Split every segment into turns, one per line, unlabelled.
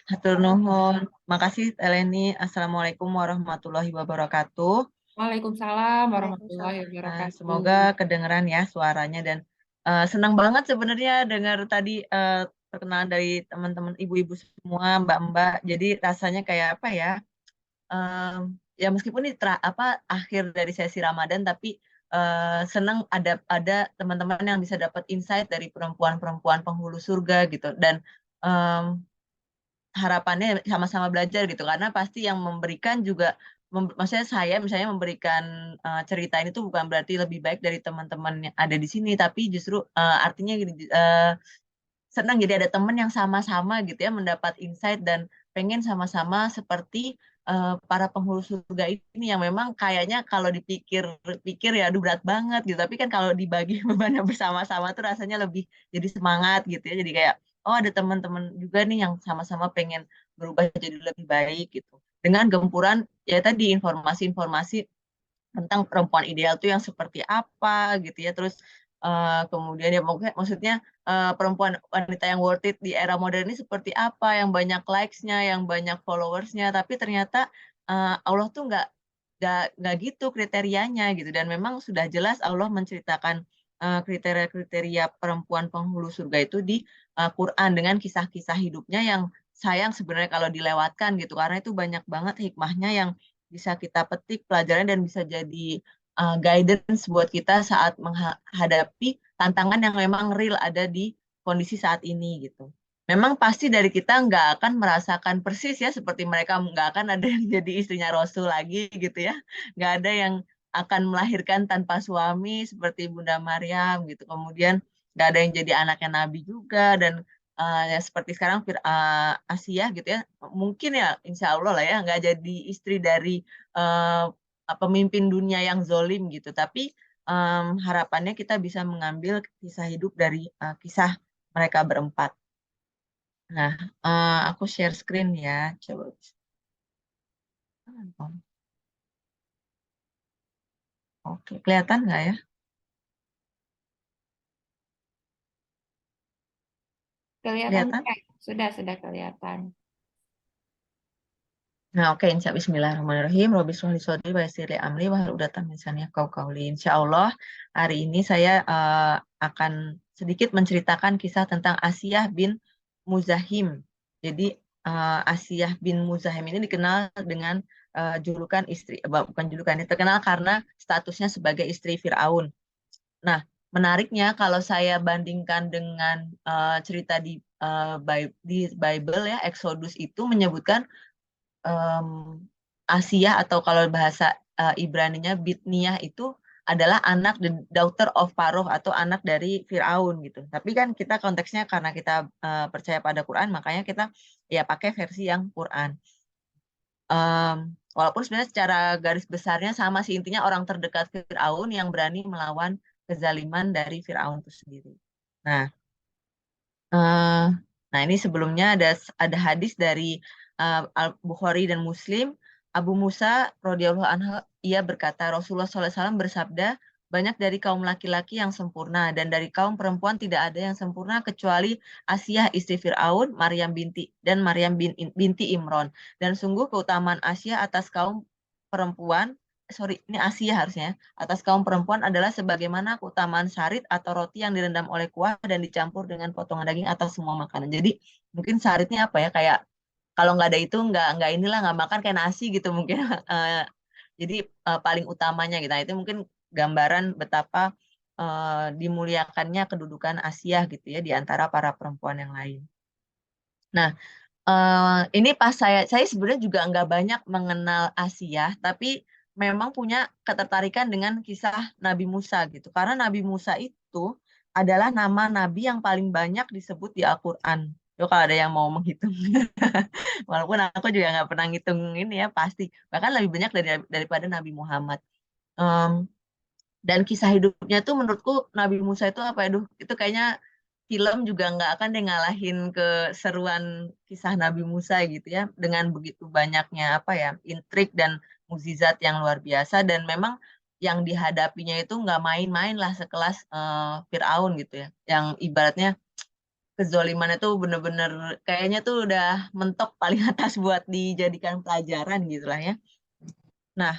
Hatur nuhun. Makasih Eleni. Assalamualaikum warahmatullahi wabarakatuh.
Waalaikumsalam warahmatullahi
Waalaikumsalam.
wabarakatuh.
Semoga kedengeran ya suaranya dan senang banget sebenarnya dengar tadi perkenalan dari teman-teman ibu-ibu semua, mbak-mbak. Jadi rasanya kayak apa ya? Ya meskipun ini akhir dari sesi Ramadan, tapi senang ada teman-teman yang bisa dapat insight dari perempuan-perempuan penghulu surga gitu dan em, harapannya sama-sama belajar gitu karena pasti yang memberikan juga maksudnya saya misalnya memberikan cerita ini tuh bukan berarti lebih baik dari teman-teman yang ada di sini tapi justru artinya gini senang jadi ada teman yang sama-sama gitu ya mendapat insight dan pengen sama-sama seperti para penghulu surga ini yang memang kayaknya kalau dipikir-pikir ya aduh berat banget gitu tapi kan kalau dibagi bebannya bersama-sama tuh rasanya lebih jadi semangat gitu ya jadi kayak oh ada teman-teman juga nih yang sama-sama pengen berubah jadi lebih baik gitu dengan gempuran ya tadi informasi-informasi tentang perempuan ideal tuh yang seperti apa gitu ya terus kemudian ya maksudnya perempuan wanita yang worth it di era modern ini seperti apa yang banyak likes-nya yang banyak followersnya tapi ternyata Allah tuh nggak gitu kriterianya gitu dan memang sudah jelas Allah menceritakan kriteria-kriteria perempuan penghulu surga itu di Quran dengan kisah-kisah hidupnya yang sayang sebenarnya kalau dilewatkan gitu karena itu banyak banget hikmahnya yang bisa kita petik pelajaran dan bisa jadi guidance buat kita saat menghadapi tantangan yang memang real ada di kondisi saat ini gitu. Memang pasti dari kita nggak akan merasakan persis ya seperti mereka nggak akan ada yang jadi istrinya Rasul lagi gitu ya. Nggak ada yang akan melahirkan tanpa suami seperti Bunda Maryam gitu. Kemudian nggak ada yang jadi anaknya Nabi juga dan ya seperti sekarang Asia gitu ya mungkin ya insya Allah lah ya nggak jadi istri dari pemimpin dunia yang zolim gitu tapi harapannya kita bisa mengambil kisah hidup dari kisah mereka berempat. Nah, aku share screen ya coba. Oke kelihatan nggak ya?
Kelihatan
Kelihatan.
Kak? Sudah kelihatan.
Nah, oke, Bismillahirrahmanirrahim. Robi sholli sodri wa yassir li amri wa hlul uqdatam min lisani yafqahu qawli. Insya Allah, hari ini saya akan sedikit menceritakan kisah tentang Asiyah bin Muzahim. Jadi, Asiyah bin Muzahim ini dikenal dengan julukan istri, bukan julukan, ini terkenal karena statusnya sebagai istri Fir'aun. Nah, menariknya kalau saya bandingkan dengan cerita di Bible ya, Exodus itu menyebutkan em, Asia atau kalau bahasa Ibraninya Bitniah itu adalah anak the daughter of Pharaoh atau anak dari Firaun gitu. Tapi kan kita konteksnya karena kita percaya pada Quran, makanya kita ya pakai versi yang Quran. Em, Walaupun sebenarnya secara garis besarnya sama sih intinya orang terdekat Firaun yang berani melawan kezaliman dari Firaun itu sendiri. Nah, Eh, nah, ini sebelumnya ada hadis dari Al-Bukhari dan Muslim. Abu Musa radhiyallahu anhu ia berkata Rasulullah SAW bersabda, banyak dari kaum laki-laki yang sempurna dan dari kaum perempuan tidak ada yang sempurna kecuali Asiyah istri Fir'aun, binti Imron. Dan sungguh keutamaan Asiyah atas kaum perempuan, sorry, ini Asia harusnya, atas kaum perempuan adalah sebagaimana keutamaan sarit atau roti yang direndam oleh kuah dan dicampur dengan potongan daging atau semua makanan. Jadi mungkin saritnya apa ya kayak kalau nggak ada itu nggak inilah nggak makan kayak nasi gitu mungkin. Eh, jadi paling utamanya gitu. Nah, itu mungkin gambaran betapa dimuliakannya kedudukan Asia gitu ya di antara para perempuan yang lain. Nah, ini pas saya sebenarnya juga nggak banyak mengenal Asia, tapi memang punya ketertarikan dengan kisah Nabi Musa gitu. Karena Nabi Musa itu adalah nama Nabi yang paling banyak disebut di Al-Quran. Yo, kalau ada yang mau menghitung, walaupun aku juga nggak pernah ngitung ini ya pasti. Bahkan lebih banyak daripada Nabi Muhammad. Em, dan kisah hidupnya tuh menurutku Nabi Musa itu apa ya, itu kayaknya film juga nggak akan deh ngalahin keseruan kisah Nabi Musa gitu ya dengan begitu banyaknya apa ya intrik dan mukjizat yang luar biasa dan memang yang dihadapinya itu nggak main-main lah sekelas Firaun gitu ya yang ibaratnya kezoliman itu bener-bener kayaknya tuh udah mentok paling atas buat dijadikan pelajaran gitu lah ya. Nah,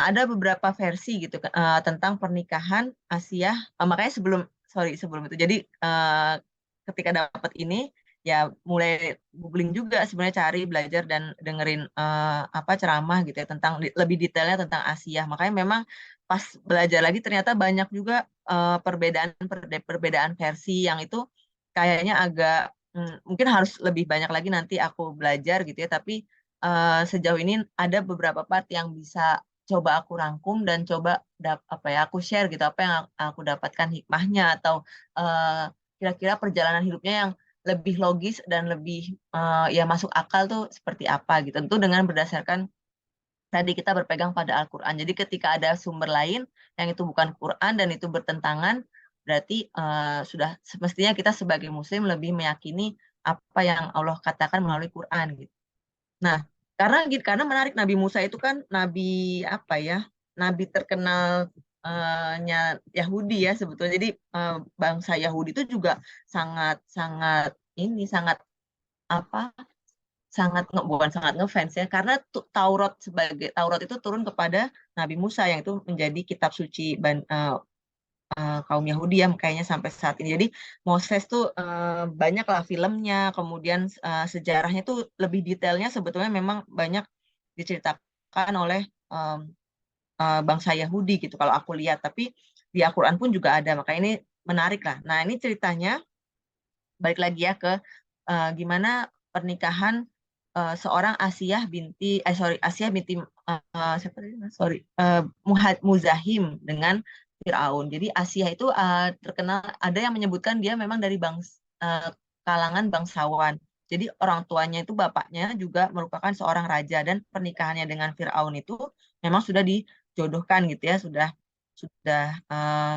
ada beberapa versi gitu tentang pernikahan Asia. Makanya sebelum itu. Jadi ketika dapat ini ya mulai googling juga sebenarnya cari belajar dan dengerin apa ceramah gitu ya tentang lebih detailnya tentang Asia. Makanya memang pas belajar lagi ternyata banyak juga perbedaan versi yang itu kayaknya agak mungkin harus lebih banyak lagi nanti aku belajar gitu ya. Tapi sejauh ini ada beberapa part yang bisa coba aku rangkum dan coba apa ya aku share gitu apa yang aku dapatkan hikmahnya atau kira-kira perjalanan hidupnya yang lebih logis dan lebih ya masuk akal tuh seperti apa gitu. Tentu dengan berdasarkan tadi kita berpegang pada Al-Quran. Jadi ketika ada sumber lain yang itu bukan Quran dan itu bertentangan, berarti sudah semestinya kita sebagai Muslim lebih meyakini apa yang Allah katakan melalui Quran gitu. Nah, karena menarik Nabi Musa itu kan nabi apa ya? Nabi terkenal nya Yahudi ya sebetulnya. Jadi bangsa Yahudi itu juga sangat sangat sangat apa? Bukan sangat ngefans ya karena Taurat itu turun kepada Nabi Musa yang itu menjadi kitab suci kaum Yahudi ya kayaknya sampai saat ini. Jadi Moses tuh banyak lah filmnya, kemudian sejarahnya tuh lebih detailnya sebetulnya memang banyak diceritakan oleh em, bangsa Yahudi gitu kalau aku lihat. Tapi di Al-Quran pun juga ada, makanya ini menarik lah. Nah ini ceritanya balik lagi ya ke gimana pernikahan seorang Asia binti siapa tadi? Sorry, Muzahim dengan Firaun. Jadi Asia itu terkenal ada yang menyebutkan dia memang dari kalangan bangsawan. Jadi orang tuanya itu bapaknya juga merupakan seorang raja dan pernikahannya dengan Firaun itu memang sudah dijodohkan gitu ya, sudah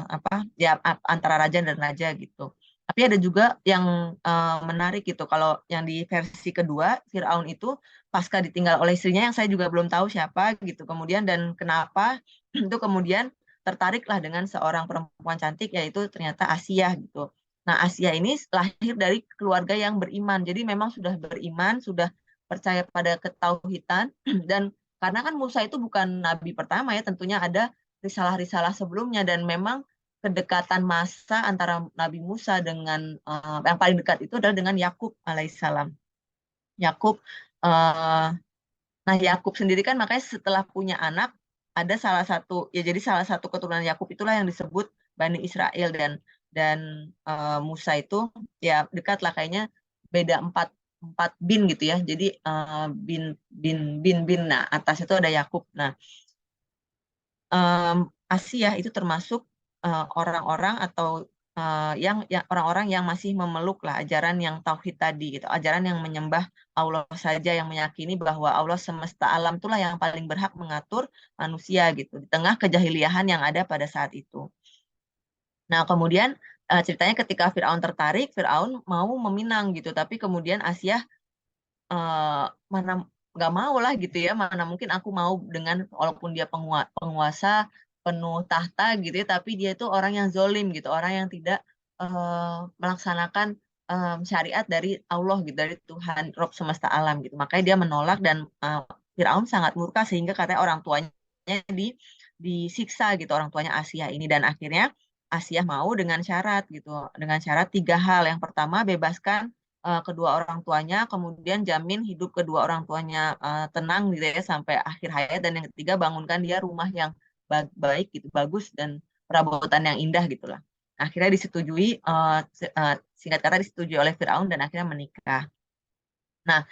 apa ya antara raja dan raja gitu. Tapi ada juga yang menarik gitu. Kalau yang di versi kedua, Firaun itu pasca ditinggal oleh istrinya yang saya juga belum tahu siapa gitu. Kemudian dan kenapa itu kemudian tertariklah dengan seorang perempuan cantik yaitu ternyata Asia gitu. Nah, Asia ini lahir dari keluarga yang beriman. Jadi memang sudah beriman, sudah percaya pada ketauhidan dan karena kan Musa itu bukan nabi pertama ya, tentunya ada risalah-risalah sebelumnya dan memang kedekatan masa antara Nabi Musa dengan yang paling dekat itu adalah dengan Yakub alaihissalam. Yakub uh, nah Yakub sendiri kan makanya setelah punya anak ada salah satu ya jadi salah satu keturunan Yakub itulah yang disebut Bani Israel dan Musa itu ya dekat lah kayaknya beda empat empat bin gitu ya. Jadi bin bin nah atas itu ada Yakub. Nah Asia itu termasuk orang-orang atau yang orang-orang yang masih memeluk lah ajaran yang tauhid tadi gitu, ajaran yang menyembah Allah saja, yang meyakini bahwa Allah semesta alam itulah yang paling berhak mengatur manusia gitu di tengah kejahiliahan yang ada pada saat itu. Nah, kemudian ceritanya ketika Firaun tertarik, Firaun mau meminang gitu, tapi kemudian Asia mana nggak mau lah gitu ya, mana mungkin aku mau dengan walaupun dia penguasa penuh tahta gitu ya, tapi dia itu orang yang zolim gitu, orang yang tidak melaksanakan syariat dari Allah gitu, dari Tuhan Rob semesta alam gitu. Makanya dia menolak dan Firaun sangat murka sehingga katanya orang tuanya di disiksa gitu, orang tuanya Asia ini dan akhirnya Asia mau dengan syarat tiga hal. Yang pertama bebaskan kedua orang tuanya, kemudian jamin hidup kedua orang tuanya tenang gitu ya sampai akhir hayat, dan yang ketiga bangunkan dia rumah yang baik gitu, bagus dan perabotan yang indah gitulah. Akhirnya disetujui, singkat kata disetujui oleh Firaun dan akhirnya menikah. Nah,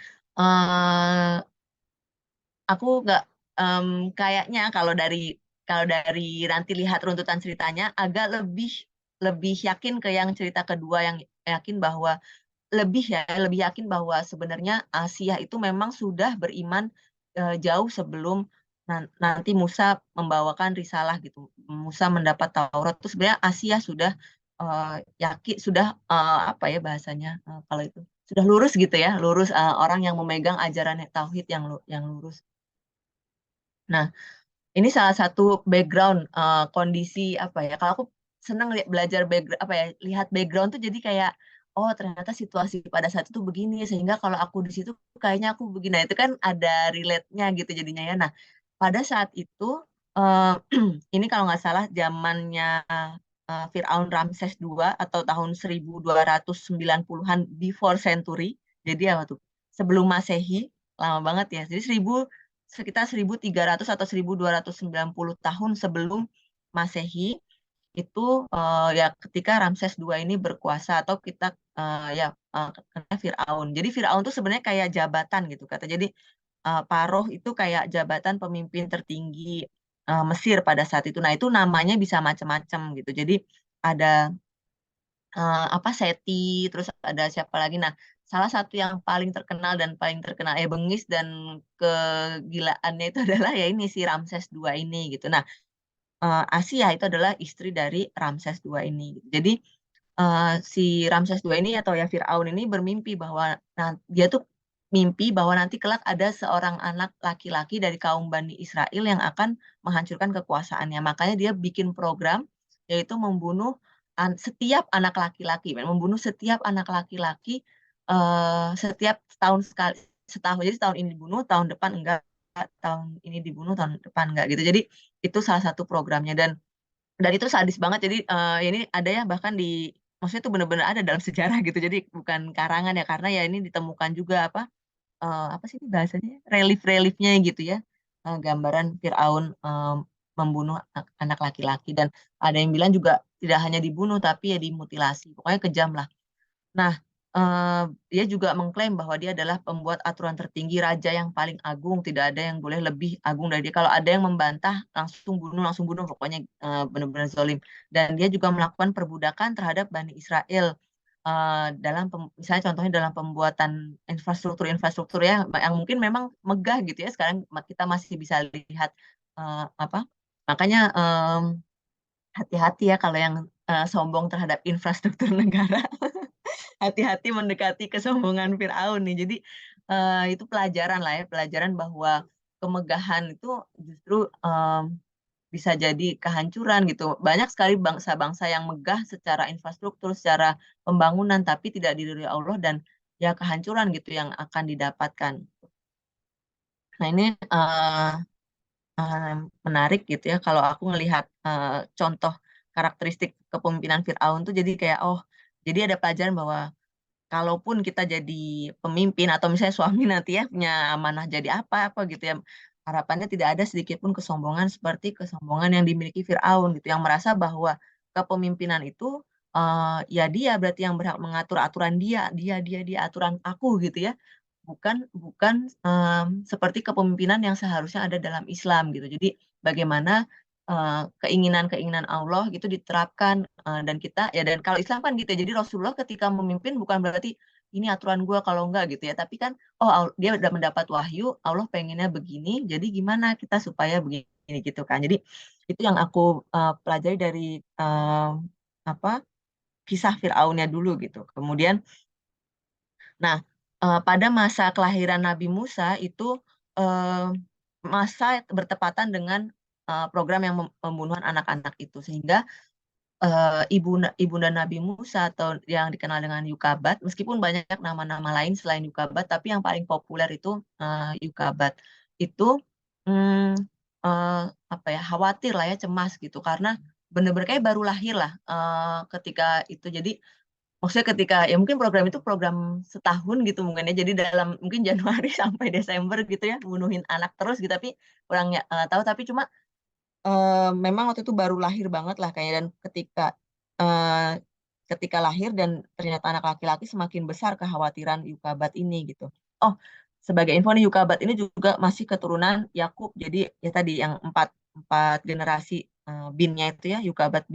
aku nggak kayaknya kalau dari nanti lihat runtutan ceritanya agak lebih lebih yakin ke yang cerita kedua yang yakin bahwa lebih yakin bahwa sebenarnya Asia itu memang sudah beriman jauh sebelum nanti Musa membawakan risalah gitu. Musa mendapat Taurat itu sebenarnya Asia sudah yakin sudah apa ya bahasanya kalau itu sudah lurus gitu ya, lurus orang yang memegang ajaran tauhid yang lurus. Nah, ini salah satu background kondisi apa ya? Kalau aku senang belajar background apa ya, lihat background tuh jadi kayak oh ternyata situasi pada saat itu begini, sehingga kalau aku di situ kayaknya aku begini. Nah, itu kan ada relate-nya gitu jadinya ya. Nah, pada saat itu, eee, ini kalau nggak salah zamannya, Firaun Ramses II atau tahun 1290-an before century. Jadi apa tuh, sebelum Masehi, lama banget ya. Jadi sekitar 1300 atau 1290 tahun sebelum Masehi, itu, ya ketika Ramses II ini berkuasa atau kita, ya, kenanya Firaun. Jadi Firaun tuh sebenarnya kayak jabatan gitu kata. Jadi, Paroh itu kayak jabatan pemimpin tertinggi, Mesir pada saat itu. Nah, itu namanya bisa macam-macam gitu. Jadi ada, apa, Seti, terus ada siapa lagi. Nah, salah satu yang paling terkenal ya bengis dan kegilaannya itu adalah ya ini si Ramses II ini gitu. Nah, Asia itu adalah istri dari Ramses II ini. Jadi, si Ramses II ini atau ya Firaun ini bermimpi bahwa dia tuh mimpi bahwa nanti kelak ada seorang anak laki-laki dari kaum Bani Israel yang akan menghancurkan kekuasaannya. Makanya dia bikin program, yaitu membunuh setiap anak laki-laki, membunuh setiap anak laki-laki, setiap setahun. Jadi tahun ini dibunuh, tahun depan enggak, tahun ini dibunuh, tahun depan enggak gitu. Jadi itu salah satu programnya dan itu sadis banget. Jadi, ini ada ya bahkan maksudnya itu bener-bener ada dalam sejarah gitu. Jadi bukan karangan ya, karena ya ini ditemukan juga apa sih bahasanya, relief-reliefnya gitu ya, gambaran Firaun, membunuh anak laki-laki dan ada yang bilang juga tidak hanya dibunuh tapi ya dimutilasi, pokoknya kejam lah. Nah, dia juga mengklaim bahwa dia adalah pembuat aturan tertinggi, raja yang paling agung, tidak ada yang boleh lebih agung dari dia. Kalau ada yang membantah, langsung bunuh, pokoknya, benar-benar zalim. Dan dia juga melakukan perbudakan terhadap Bani Israel, misalnya contohnya dalam pembuatan infrastruktur-infrastruktur ya, yang mungkin memang megah gitu ya, sekarang kita masih bisa lihat, apa, makanya, hati-hati ya kalau yang, sombong terhadap infrastruktur negara. Hati-hati mendekati kesombongan Firaun nih. Jadi, itu pelajaran lah ya, pelajaran bahwa kemegahan itu justru, bisa jadi kehancuran gitu. Banyak sekali bangsa-bangsa yang megah secara infrastruktur, secara pembangunan, tapi tidak diridhoi Allah dan ya kehancuran gitu yang akan didapatkan. Nah ini, menarik gitu ya kalau aku ngelihat, contoh karakteristik kepemimpinan Firaun tuh jadi kayak, oh, jadi ada pelajaran bahwa kalaupun kita jadi pemimpin atau misalnya suami nanti ya punya amanah jadi apa-apa gitu ya, harapannya tidak ada sedikit pun kesombongan seperti kesombongan yang dimiliki Firaun gitu, yang merasa bahwa kepemimpinan itu, ya dia berarti yang berhak mengatur aturan dia, aturan aku gitu ya. Bukan bukan, seperti kepemimpinan yang seharusnya ada dalam Islam gitu. Jadi bagaimana, keinginan-keinginan Allah gitu diterapkan, dan kita ya dan kalau Islam kan gitu ya, jadi Rasulullah ketika memimpin bukan berarti, "Ini aturan gua kalau enggak," gitu ya, tapi kan, oh dia udah mendapat wahyu, Allah pengennya begini, jadi gimana kita supaya begini gitu kan. Jadi itu yang aku, pelajari dari, apa, kisah Fir'aunnya dulu gitu. Kemudian nah, pada masa kelahiran Nabi Musa itu, eee, masa bertepatan dengan, program yang pembunuhan anak-anak itu. Sehingga, ibunda Nabi Musa atau yang dikenal dengan Yukabat, meskipun banyak nama-nama lain selain Yukabat, tapi yang paling populer itu, Yukabat. Itu, mmm, apa ya, khawatir lah ya, cemas gitu, karena bener-bener kayak baru lahir lah, ketika itu. Jadi maksudnya ketika ya mungkin program itu program setahun gitu mungkin ya, jadi dalam mungkin Januari sampai Desember gitu ya, bunuhin anak terus gitu, tapi kurang ya, tahu, tapi cuma, memang waktu itu baru lahir banget lah kayaknya dan eee, ketika lahir dan ternyata anak laki-laki semakin besar kekhawatiran Yukabat ini gitu. Oh, sebagai info nih Yukabat ini juga masih keturunan Yakub, jadi ya tadi yang empat empat generasi, binnya itu ya, Yukabat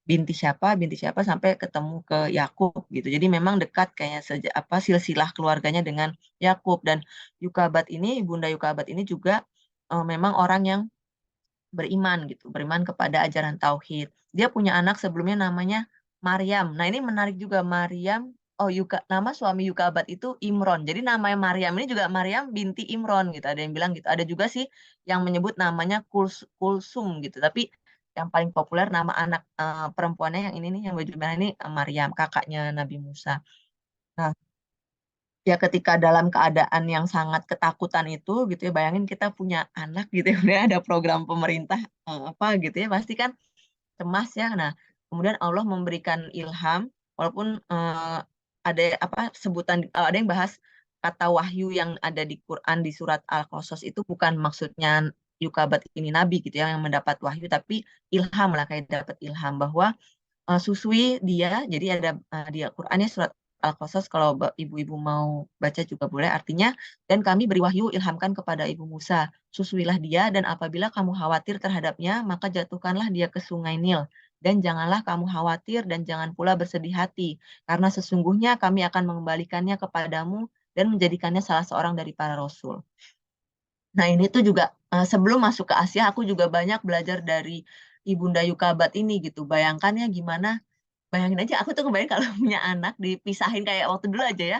binti siapa sampai ketemu ke Yakub gitu. Jadi memang dekat kayaknya silsilah keluarganya dengan Yakub dan Ibunda Yukabat ini juga, memang orang yang beriman gitu, beriman kepada ajaran tauhid. Dia punya anak sebelumnya namanya Maryam. Nah, ini menarik juga Maryam, nama suami Yukabat itu Imron. Jadi namanya Maryam ini juga Maryam binti Imron gitu, ada yang bilang gitu. Ada juga sih yang menyebut namanya Kulsum gitu, tapi yang paling populer nama anak perempuannya yang ini nih yang baju merah ini Maryam, kakaknya Nabi Musa. Nah, ya ketika dalam keadaan yang sangat ketakutan itu gitu ya, bayangin kita punya anak gitu ya, udah ada program pemerintah apa gitu ya, pasti kan cemas ya. Nah, kemudian Allah memberikan ilham, walaupun ada apa sebutan, ada yang bahas kata wahyu yang ada di Quran di surat Al-Qasas itu bukan maksudnya Yukabat ini nabi gitu ya yang mendapat wahyu, tapi ilham lah, kayak dapat ilham bahwa susui dia. Jadi ada di Al-Qur'annya surat Al-Qasas, kalau ibu-ibu mau baca juga boleh. Artinya, dan kami beri wahyu ilhamkan kepada ibu Musa, susuilah dia, dan apabila kamu khawatir terhadapnya, maka jatuhkanlah dia ke sungai Nil. Dan janganlah kamu khawatir dan jangan pula bersedih hati, karena sesungguhnya kami akan mengembalikannya kepadamu dan menjadikannya salah seorang dari para rasul. Nah, ini tuh juga sebelum masuk ke Asia, aku juga banyak belajar dari Ibunda Yukabat ini gitu. Bayangkan ya gimana, bayangin aja aku tuh kebayang kalau punya anak dipisahin kayak waktu dulu aja ya.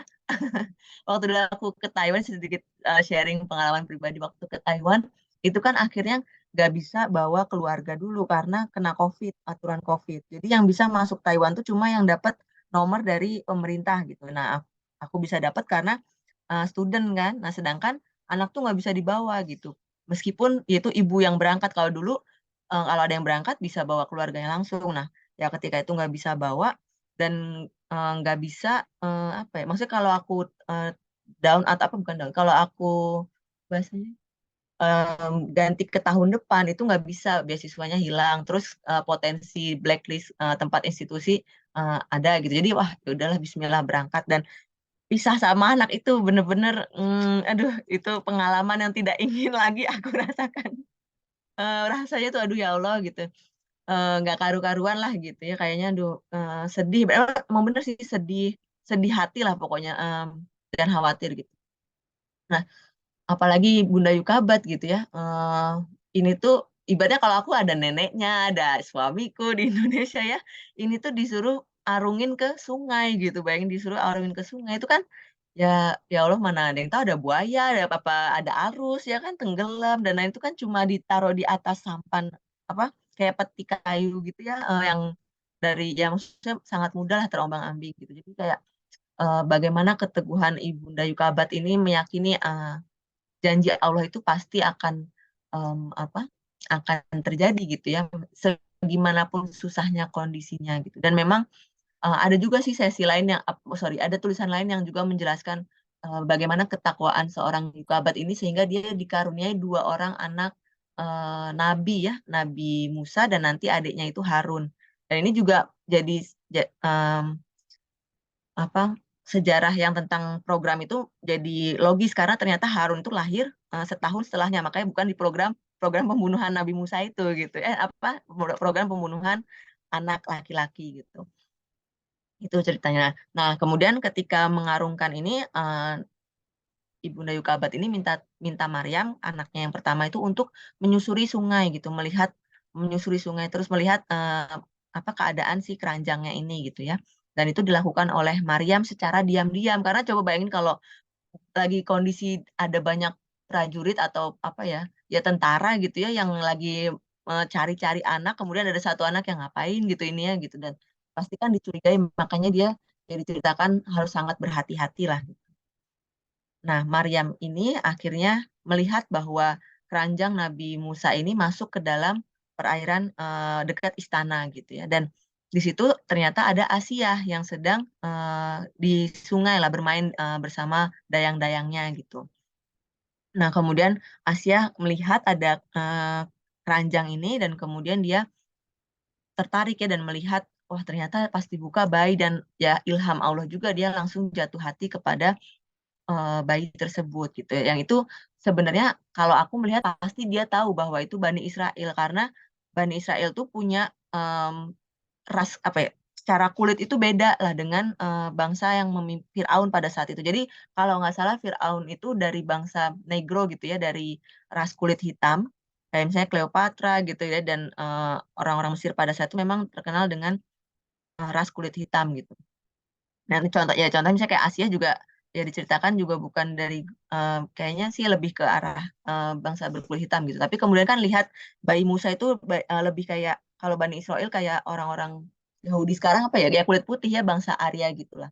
Waktu dulu aku ke Taiwan, sedikit sharing pengalaman pribadi waktu ke Taiwan, itu kan akhirnya nggak bisa bawa keluarga dulu karena kena COVID, aturan COVID. Jadi yang bisa masuk Taiwan tuh cuma yang dapat nomor dari pemerintah gitu. Nah, aku bisa dapat karena student kan. Nah, sedangkan anak tuh nggak bisa dibawa gitu. Meskipun itu ibu yang berangkat, kalau dulu kalau ada yang berangkat bisa bawa keluarganya langsung. Nah, ya ketika itu nggak bisa bawa dan nggak bisa apa ya? Maksudnya kalau aku eh, down atau apa, bukan down. Kalau aku bahasanya ganti ke tahun depan itu nggak bisa, beasiswanya hilang. Terus potensi blacklist tempat institusi ada gitu. Jadi wah ya udahlah Bismillah berangkat, dan pisah sama anak itu bener-bener, aduh itu pengalaman yang tidak ingin lagi aku rasakan. Rasanya tuh aduh ya Allah gitu. Nggak karu-karuan lah gitu ya, kayaknya aduh sedih. Emang bener sih sedih, sedih hati lah pokoknya, dan khawatir gitu. Nah, apalagi Bunda Yukabat gitu ya. Ini tuh ibaratnya kalau aku ada neneknya, ada suamiku di Indonesia ya, ini tuh disuruh arungin ke sungai gitu. Bayangin disuruh arungin ke sungai itu kan, ya ya Allah, mana ada yang tahu ada buaya, ada apa, ada arus ya kan, tenggelam dan lain itu kan cuma ditaruh di atas sampan apa kayak peti kayu gitu ya, yang dari yang maksudnya sangat mudah lah terombang-ambing gitu. Jadi kayak bagaimana keteguhan Ibunda Yukabat ini meyakini janji Allah itu pasti akan apa akan terjadi gitu ya, segimanapun susahnya kondisinya gitu. Dan memang ada juga sih sesi lain yang sorry, ada tulisan lain yang juga menjelaskan bagaimana ketakwaan seorang Yukabat ini sehingga dia dikaruniai dua orang anak nabi ya, Nabi Musa dan nanti adiknya itu Harun. Dan ini juga jadi apa sejarah yang tentang program itu jadi logis karena ternyata Harun itu lahir setahun setelahnya, makanya bukan di program program pembunuhan Nabi Musa itu gitu, apa program pembunuhan anak laki-laki gitu. Itu ceritanya. Nah, kemudian ketika mengarungkan ini, Ibunda Yukabat ini minta minta Maryam, anaknya yang pertama itu untuk menyusuri sungai gitu, menyusuri sungai terus melihat apa keadaan si keranjangnya ini gitu ya. Dan itu dilakukan oleh Maryam secara diam-diam karena coba bayangin kalau lagi kondisi ada banyak prajurit atau apa ya, ya tentara gitu ya yang lagi cari-cari anak, kemudian ada satu anak yang ngapain gitu ini ya gitu, dan pasti kan dicurigai, makanya dia ya diceritakan harus sangat berhati-hati lah. Nah, Maryam ini akhirnya melihat bahwa keranjang Nabi Musa ini masuk ke dalam perairan dekat istana gitu ya. Dan di situ ternyata ada Asia yang sedang di sungai lah bermain bersama dayang-dayangnya gitu. Nah, kemudian Asia melihat ada keranjang ini dan kemudian dia tertarik ya dan melihat, wah ternyata pas dibuka bayi, dan ya ilham Allah juga dia langsung jatuh hati kepada bayi tersebut gitu ya. Yang itu sebenarnya kalau aku melihat pasti dia tahu bahwa itu Bani Israel karena Bani Israel tuh punya em, ras apa ya, secara kulit itu beda lah dengan bangsa yang memimpin Firaun pada saat itu. Jadi kalau nggak salah Firaun itu dari bangsa Negro gitu ya, dari ras kulit hitam kayak misalnya Cleopatra gitu ya, dan orang-orang Mesir pada saat itu memang terkenal dengan ras kulit hitam gitu. Nah, ini contoh ya, contohnya misalnya kayak Asia juga ya diceritakan juga bukan dari kayaknya sih lebih ke arah bangsa berkulit hitam gitu. Tapi kemudian kan lihat bayi Musa itu lebih kayak kalau Bani Israel kayak orang-orang Yahudi sekarang apa ya, kayak kulit putih ya, bangsa Arya gitulah.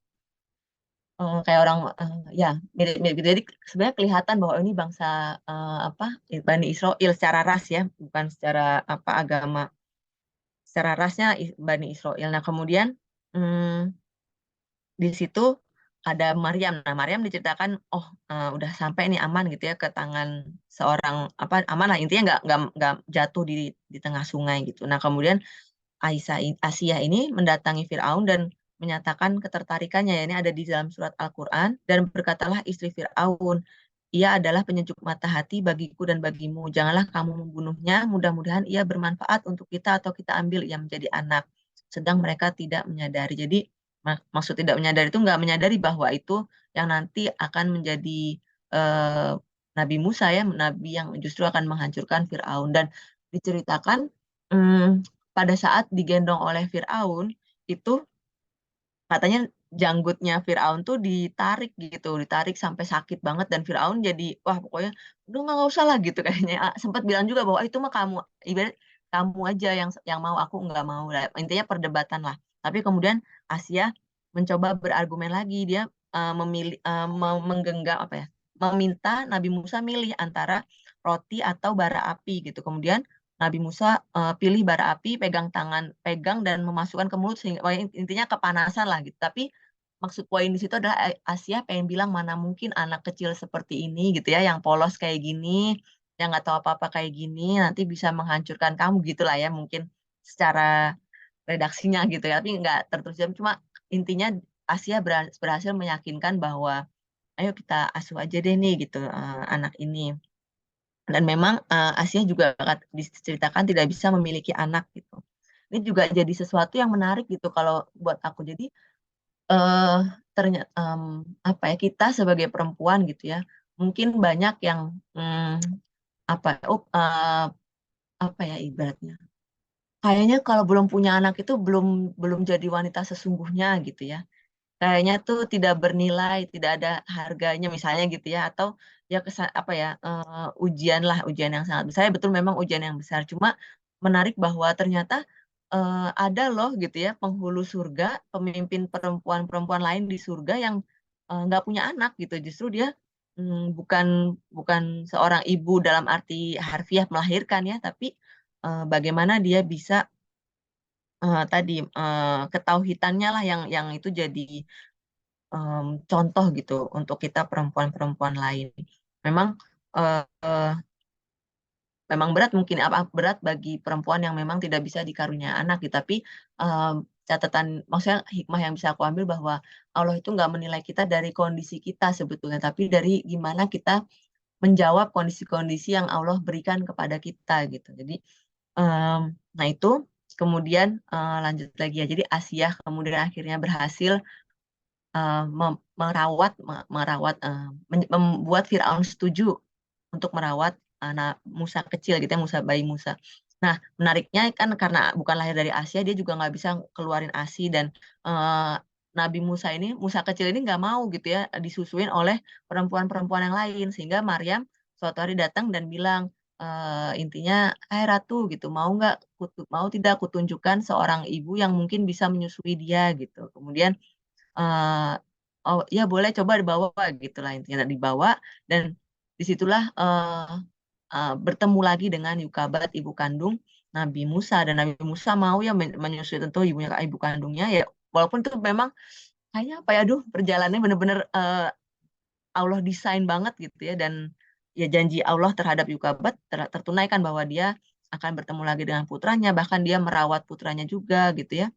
Kayak orang ya mirip-mirip gitu. Jadi sebenarnya kelihatan bahwa ini bangsa apa, Bani Israel secara ras ya, bukan secara apa agama. Secara rasnya Bani Israel. Nah kemudian hmm, di situ ada Maryam. Nah, Maryam diceritakan, oh udah sampai nih aman gitu ya ke tangan seorang apa, aman lah intinya, nggak jatuh di tengah sungai gitu. Nah, kemudian Asia ini mendatangi Firaun dan menyatakan ketertarikannya, ya ini ada di dalam surat Al-Quran, dan berkatalah istri Firaun, ia adalah penyejuk mata hati bagiku dan bagimu. Janganlah kamu membunuhnya, mudah-mudahan ia bermanfaat untuk kita atau kita ambil ia menjadi anak. Sedang mereka tidak menyadari. Jadi maksud tidak menyadari itu nggak menyadari bahwa itu yang nanti akan menjadi eh, Nabi Musa ya, Nabi yang justru akan menghancurkan Firaun. Dan diceritakan pada saat digendong oleh Firaun itu katanya janggutnya Firaun tuh ditarik gitu, ditarik sampai sakit banget, dan Firaun jadi wah pokoknya udah nggak usah lah gitu kayaknya. Sempat bilang juga bahwa itu mah kamu, ibarat kamu aja yang mau, aku nggak mau lah. Intinya perdebatan lah. Tapi kemudian Asia mencoba berargumen lagi, dia menggenggam apa ya, meminta Nabi Musa milih antara roti atau bara api gitu. Kemudian Nabi Musa pilih bara api, pegang tangan, pegang dan memasukkan ke mulut, sehingga intinya kepanasan lah gitu. Tapi maksud poin di situ adalah Asia pengen bilang mana mungkin anak kecil seperti ini gitu ya, yang polos kayak gini, yang nggak tahu apa-apa kayak gini, nanti bisa menghancurkan kamu gitulah ya, mungkin secara redaksinya gitu ya. Tapi nggak tertulis, cuma intinya Asia berhasil meyakinkan bahwa ayo kita asuh aja deh nih gitu anak ini. Dan memang Asia juga diceritakan tidak bisa memiliki anak gitu. Ini juga jadi sesuatu yang menarik gitu kalau buat aku. Jadi eh ternyata apa ya, kita sebagai perempuan gitu ya, mungkin banyak yang apa ya, apa ya ibaratnya. Kayaknya kalau belum punya anak itu belum belum jadi wanita sesungguhnya gitu ya. Kayaknya tuh tidak bernilai, tidak ada harganya misalnya gitu ya, atau ya apa ya, ujian lah, ujian yang sangat besar. Ya, betul memang ujian yang besar. Cuma menarik bahwa ternyata ada loh gitu ya penghulu surga, pemimpin perempuan-perempuan lain di surga yang nggak punya anak gitu. Justru dia bukan bukan seorang ibu dalam arti harfiah melahirkan ya, tapi bagaimana dia bisa tadi ketauhidannya lah yang itu jadi contoh gitu untuk kita perempuan-perempuan lain. Memang eh, eh, memang berat, mungkin apa berat bagi perempuan yang memang tidak bisa dikaruniai anak gitu. Tapi eh, catatan, maksudnya hikmah yang bisa aku ambil bahwa Allah itu nggak menilai kita dari kondisi kita sebetulnya, tapi dari gimana kita menjawab kondisi-kondisi yang Allah berikan kepada kita gitu. Jadi em, nah itu kemudian lanjut lagi ya. Jadi Asia kemudian akhirnya berhasil merawat membuat Firaun setuju untuk merawat anak Musa kecil gitu ya, Musa, bayi Musa. Nah, menariknya kan karena bukan lahir dari Asia, dia juga nggak bisa keluarin ASI, dan eh, Nabi Musa ini, Musa kecil ini nggak mau gitu ya disusuin oleh perempuan-perempuan yang lain, sehingga Maryam suatu hari datang dan bilang intinya, Hai Ratu gitu, mau tidak kutunjukkan seorang ibu yang mungkin bisa menyusui dia gitu. Kemudian eh oh ya boleh, coba dibawa gitu lah, intinya dibawa, dan disitulah bertemu lagi dengan Yukabat, ibu kandung Nabi Musa, dan Nabi Musa mau ya menyusui tentu ibu kandungnya ya, walaupun itu memang kayaknya apa ya, aduh perjalanannya bener-bener Allah desain banget gitu ya, dan ya janji Allah terhadap Yukabat tertunaikan bahwa dia akan bertemu lagi dengan putranya, bahkan dia merawat putranya juga gitu ya,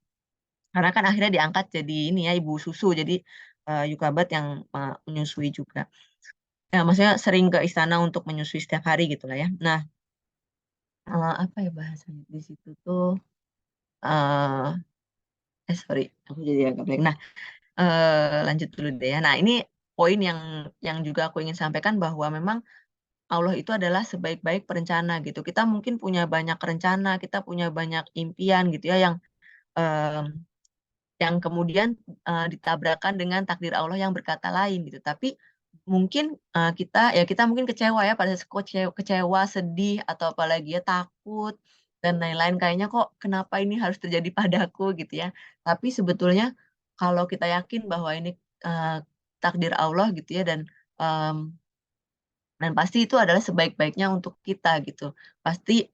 karena kan akhirnya diangkat jadi ini ya, ibu susu, jadi Yukabat yang menyusui juga. Ya, maksudnya sering ke istana untuk menyusui setiap hari gitu lah ya. Nah, apa ya bahasanya di situ tuh? eh sorry, aku jadi agak blank. Nah, lanjut dulu deh ya. Nah, ini poin yang juga aku ingin sampaikan bahwa memang Allah itu adalah sebaik-baik perencana gitu. Kita mungkin punya banyak rencana, kita punya banyak impian gitu ya, yang kemudian ditabrakan dengan takdir Allah yang berkata lain gitu. Tapi mungkin kita mungkin kecewa ya, pada saat kecewa, sedih, atau apalagi ya takut. dan lain-lain, kayaknya kok kenapa ini harus terjadi padaku gitu ya. Tapi sebetulnya kalau kita yakin bahwa ini eh, takdir Allah gitu ya, dan pasti itu adalah sebaik-baiknya untuk kita gitu. Pasti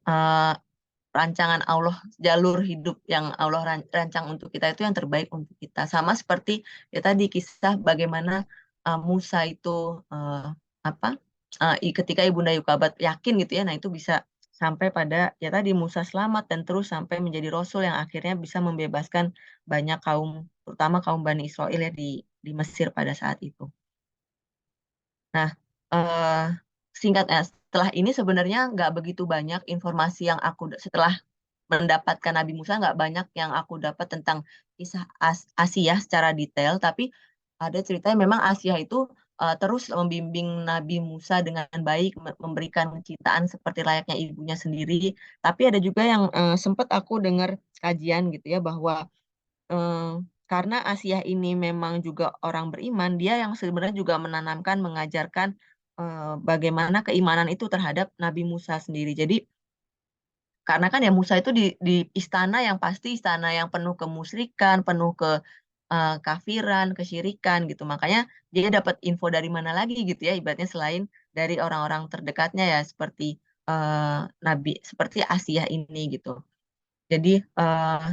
rancangan Allah, jalur hidup yang Allah rancang untuk kita itu yang terbaik untuk kita. Sama seperti ya tadi kisah bagaimana Musa itu eh, apa ketika Ibunda Yukabat yakin gitu ya, nah itu bisa sampai pada ya tadi Musa selamat dan terus sampai menjadi Rasul yang akhirnya bisa membebaskan banyak kaum, terutama kaum Bani Israel ya di Mesir pada saat itu. Nah, eh, singkatnya setelah ini sebenarnya nggak begitu banyak informasi yang setelah mendapatkan Nabi Musa, nggak banyak yang aku dapat tentang kisah Asia secara detail, tapi ada cerita yang memang Asia itu terus membimbing Nabi Musa dengan baik, memberikan kecintaan seperti layaknya ibunya sendiri. Tapi ada juga yang sempat aku dengar kajian gitu ya, bahwa eh, karena Asia ini memang juga orang beriman, dia yang sebenarnya juga menanamkan, mengajarkan bagaimana keimanan itu terhadap Nabi Musa sendiri. Jadi karena kan ya Musa itu di istana yang pasti istana yang penuh kemusyrikan, penuh ke kafiran, kesyirikan gitu. Makanya dia dapat info dari mana lagi gitu ya, ibaratnya selain dari orang-orang terdekatnya ya seperti eh, Nabi, seperti Asia ini gitu. Jadi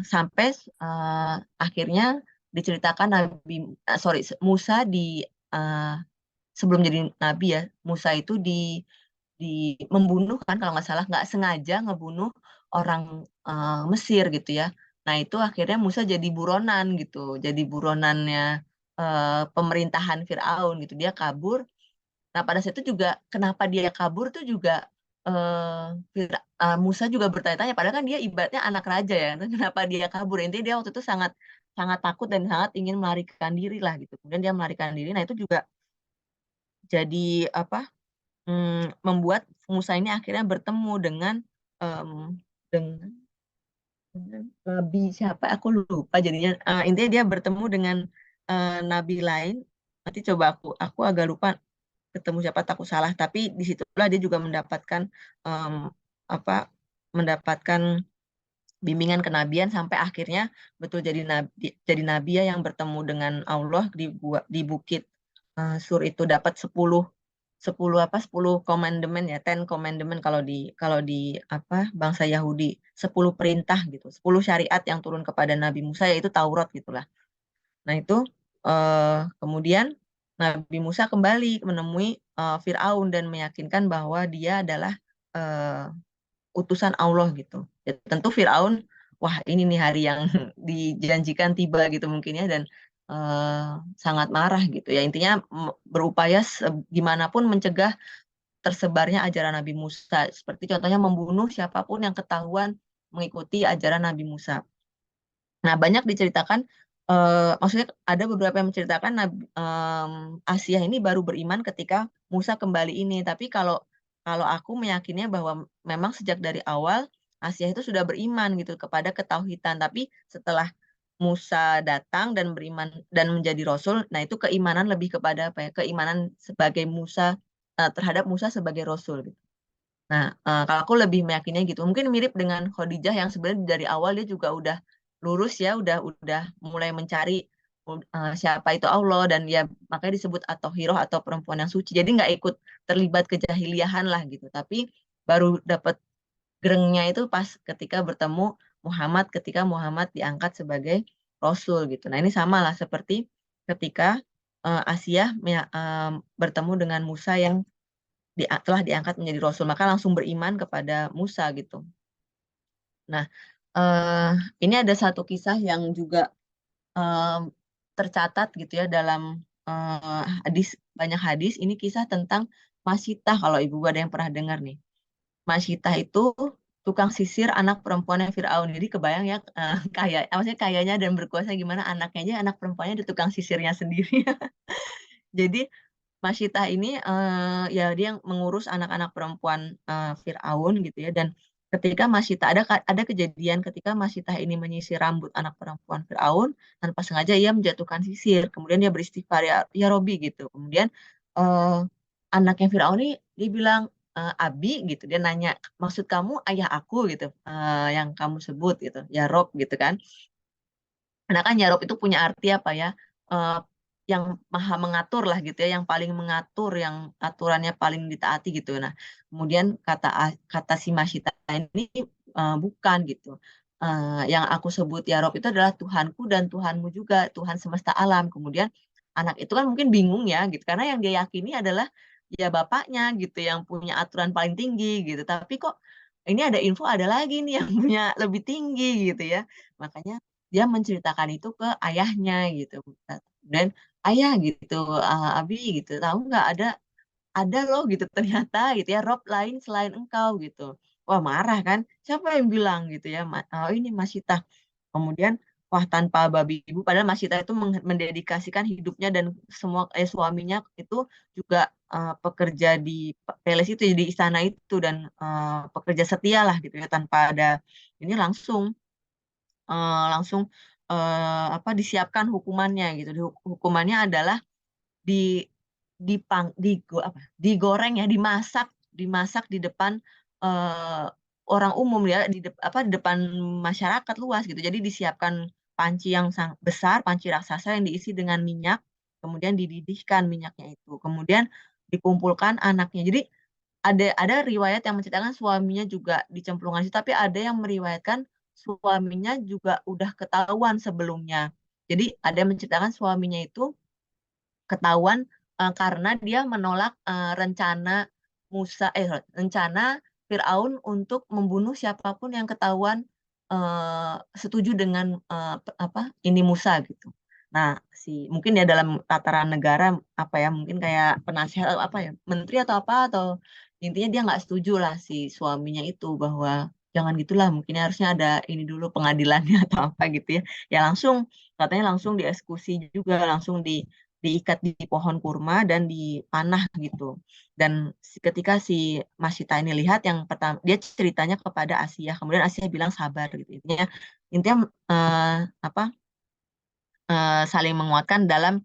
sampai eh, akhirnya diceritakan Musa eh, sebelum jadi nabi ya, Musa itu di membunuh kan kalau nggak salah, nggak sengaja ngebunuh orang Mesir gitu ya. Nah itu akhirnya Musa jadi buronan gitu, jadi buronannya pemerintahan Firaun gitu. Dia kabur. Nah pada saat itu juga kenapa dia kabur tuh juga Musa juga bertanya-tanya. Padahal kan dia ibaratnya anak raja ya. Terus kenapa dia kabur? Intinya dia waktu itu sangat sangat takut dan sangat ingin melarikan diri lah gitu. Kemudian dia melarikan diri. Nah itu juga jadi apa? Membuat Musa ini akhirnya bertemu em, dengan nabi siapa aku lupa jadinya. Intinya dia bertemu dengan nabi lain, nanti coba aku agak lupa ketemu siapa, takut salah, tapi disitulah dia juga mendapatkan em, apa mendapatkan bimbingan kenabian sampai akhirnya betul jadi nabi ya, yang bertemu dengan Allah di bukit Sur itu, dapat 10 10 10 commandment ya, 10 commandment kalau di apa bangsa Yahudi, 10 perintah gitu, 10 syariat yang turun kepada Nabi Musa, yaitu Taurat gitulah. Nah itu kemudian Nabi Musa kembali menemui Firaun dan meyakinkan bahwa dia adalah eh, utusan Allah gitu. Ya, tentu Firaun, wah ini nih hari yang dijanjikan tiba gitu mungkin ya, dan eh, sangat marah gitu ya. Intinya berupaya gimana pun mencegah tersebarnya ajaran Nabi Musa. Seperti contohnya membunuh siapapun yang ketahuan mengikuti ajaran Nabi Musa. Nah, banyak diceritakan, maksudnya ada beberapa yang menceritakan Asia ini baru beriman ketika Musa kembali ini. Tapi kalau kalau aku meyakinnya bahwa memang sejak dari awal Asia itu sudah beriman gitu kepada ketauhidan. Tapi setelah Musa datang dan beriman dan menjadi Rasul, nah itu keimanan lebih kepada apa ya? Keimanan sebagai Musa, terhadap Musa sebagai Rasul gitu. Nah, kalau aku lebih meyakinnya gitu. Mungkin mirip dengan Khadijah yang sebenarnya dari awal dia juga udah lurus ya, udah mulai mencari siapa itu Allah, dan ya makanya disebut atau hiroh atau perempuan yang suci. Jadi nggak ikut terlibat kejahiliahan lah gitu. Tapi baru dapat gerengnya itu pas ketika bertemu Muhammad, ketika Muhammad diangkat sebagai Rasul gitu. Nah ini sama lah seperti ketika Asia bertemu dengan Musa yang telah diangkat menjadi rasul, maka langsung beriman kepada Musa gitu. Nah, eh, ini ada satu kisah yang juga eh, tercatat gitu ya dalam hadis, banyak hadis. Ini kisah tentang Masitah, kalau ibu ada yang pernah dengar nih. Masitah itu tukang sisir anak perempuannya Firaun. Jadi kebayang ya, kaya, maksudnya kayanya dan berkuasa gimana, anaknya aja, anak perempuannya di tukang sisirnya sendiri. Jadi Masyitah ini ya dia yang mengurus anak-anak perempuan Firaun gitu ya, dan ketika Masyitah ada kejadian ketika Masyitah ini menyisir rambut anak perempuan Firaun, tanpa sengaja ia menjatuhkan sisir, kemudian dia beristighfar, ya Robi gitu. Kemudian eh, anaknya Firaun ini dia bilang, Abi gitu, dia nanya, maksud kamu ayah aku gitu, yang kamu sebut gitu, ya Rob gitu kan. Karena kan ya Rob itu punya arti apa ya? eh, yang maha mengatur lah gitu ya, yang paling mengatur, yang aturannya paling ditaati gitu. Nah, kemudian kata si Masita ini bukan gitu. Yang aku sebut ya Rob itu adalah Tuhanku dan Tuhanmu juga, Tuhan semesta alam. Kemudian anak itu kan mungkin bingung ya gitu, karena yang dia yakini adalah ya bapaknya gitu, yang punya aturan paling tinggi gitu. Tapi kok ini ada info ada lagi nih yang punya lebih tinggi gitu ya. Makanya dia menceritakan itu ke ayahnya gitu. Dan ayah gitu, Abi gitu, tahu nggak ada loh gitu ternyata gitu ya Rob lain selain engkau gitu. Wah marah kan? Siapa yang bilang gitu ya? Oh ini Mas Sita. Kemudian wah tanpa babi ibu, padahal Mas Sita itu mendedikasikan hidupnya dan semua suaminya itu juga pekerja di Peles itu di istana itu dan pekerja setia lah gitu ya, tanpa ada ini langsung apa disiapkan hukumannya gitu. Hukumannya adalah di digoreng ya, dimasak di depan eh, orang umum ya, di depan masyarakat luas gitu. Jadi disiapkan panci yang sangat besar, panci raksasa yang diisi dengan minyak, kemudian dididihkan minyaknya itu. Kemudian dikumpulkan anaknya. Jadi ada riwayat yang menceritakan suaminya juga dicemplungkan situ, tapi ada yang meriwayatkan suaminya juga udah ketahuan sebelumnya. Jadi ada yang menceritakan suaminya itu ketahuan karena dia menolak rencana Firaun untuk membunuh siapapun yang ketahuan setuju dengan apa ini Musa gitu. Nah, mungkin ya dalam tataran negara apa ya, mungkin kayak penasihat atau apa ya, menteri atau apa, atau intinya dia nggak setuju lah si suaminya itu bahwa jangan gitulah, mungkin harusnya ada ini dulu pengadilannya atau apa gitu ya. Ya langsung katanya langsung dieksekusi juga, langsung diikat di pohon kurma dan dipanah gitu. Dan ketika si Masita ini lihat, yang pertama dia ceritanya kepada Asia, kemudian Asia bilang sabar gitu. Intinya apa saling menguatkan dalam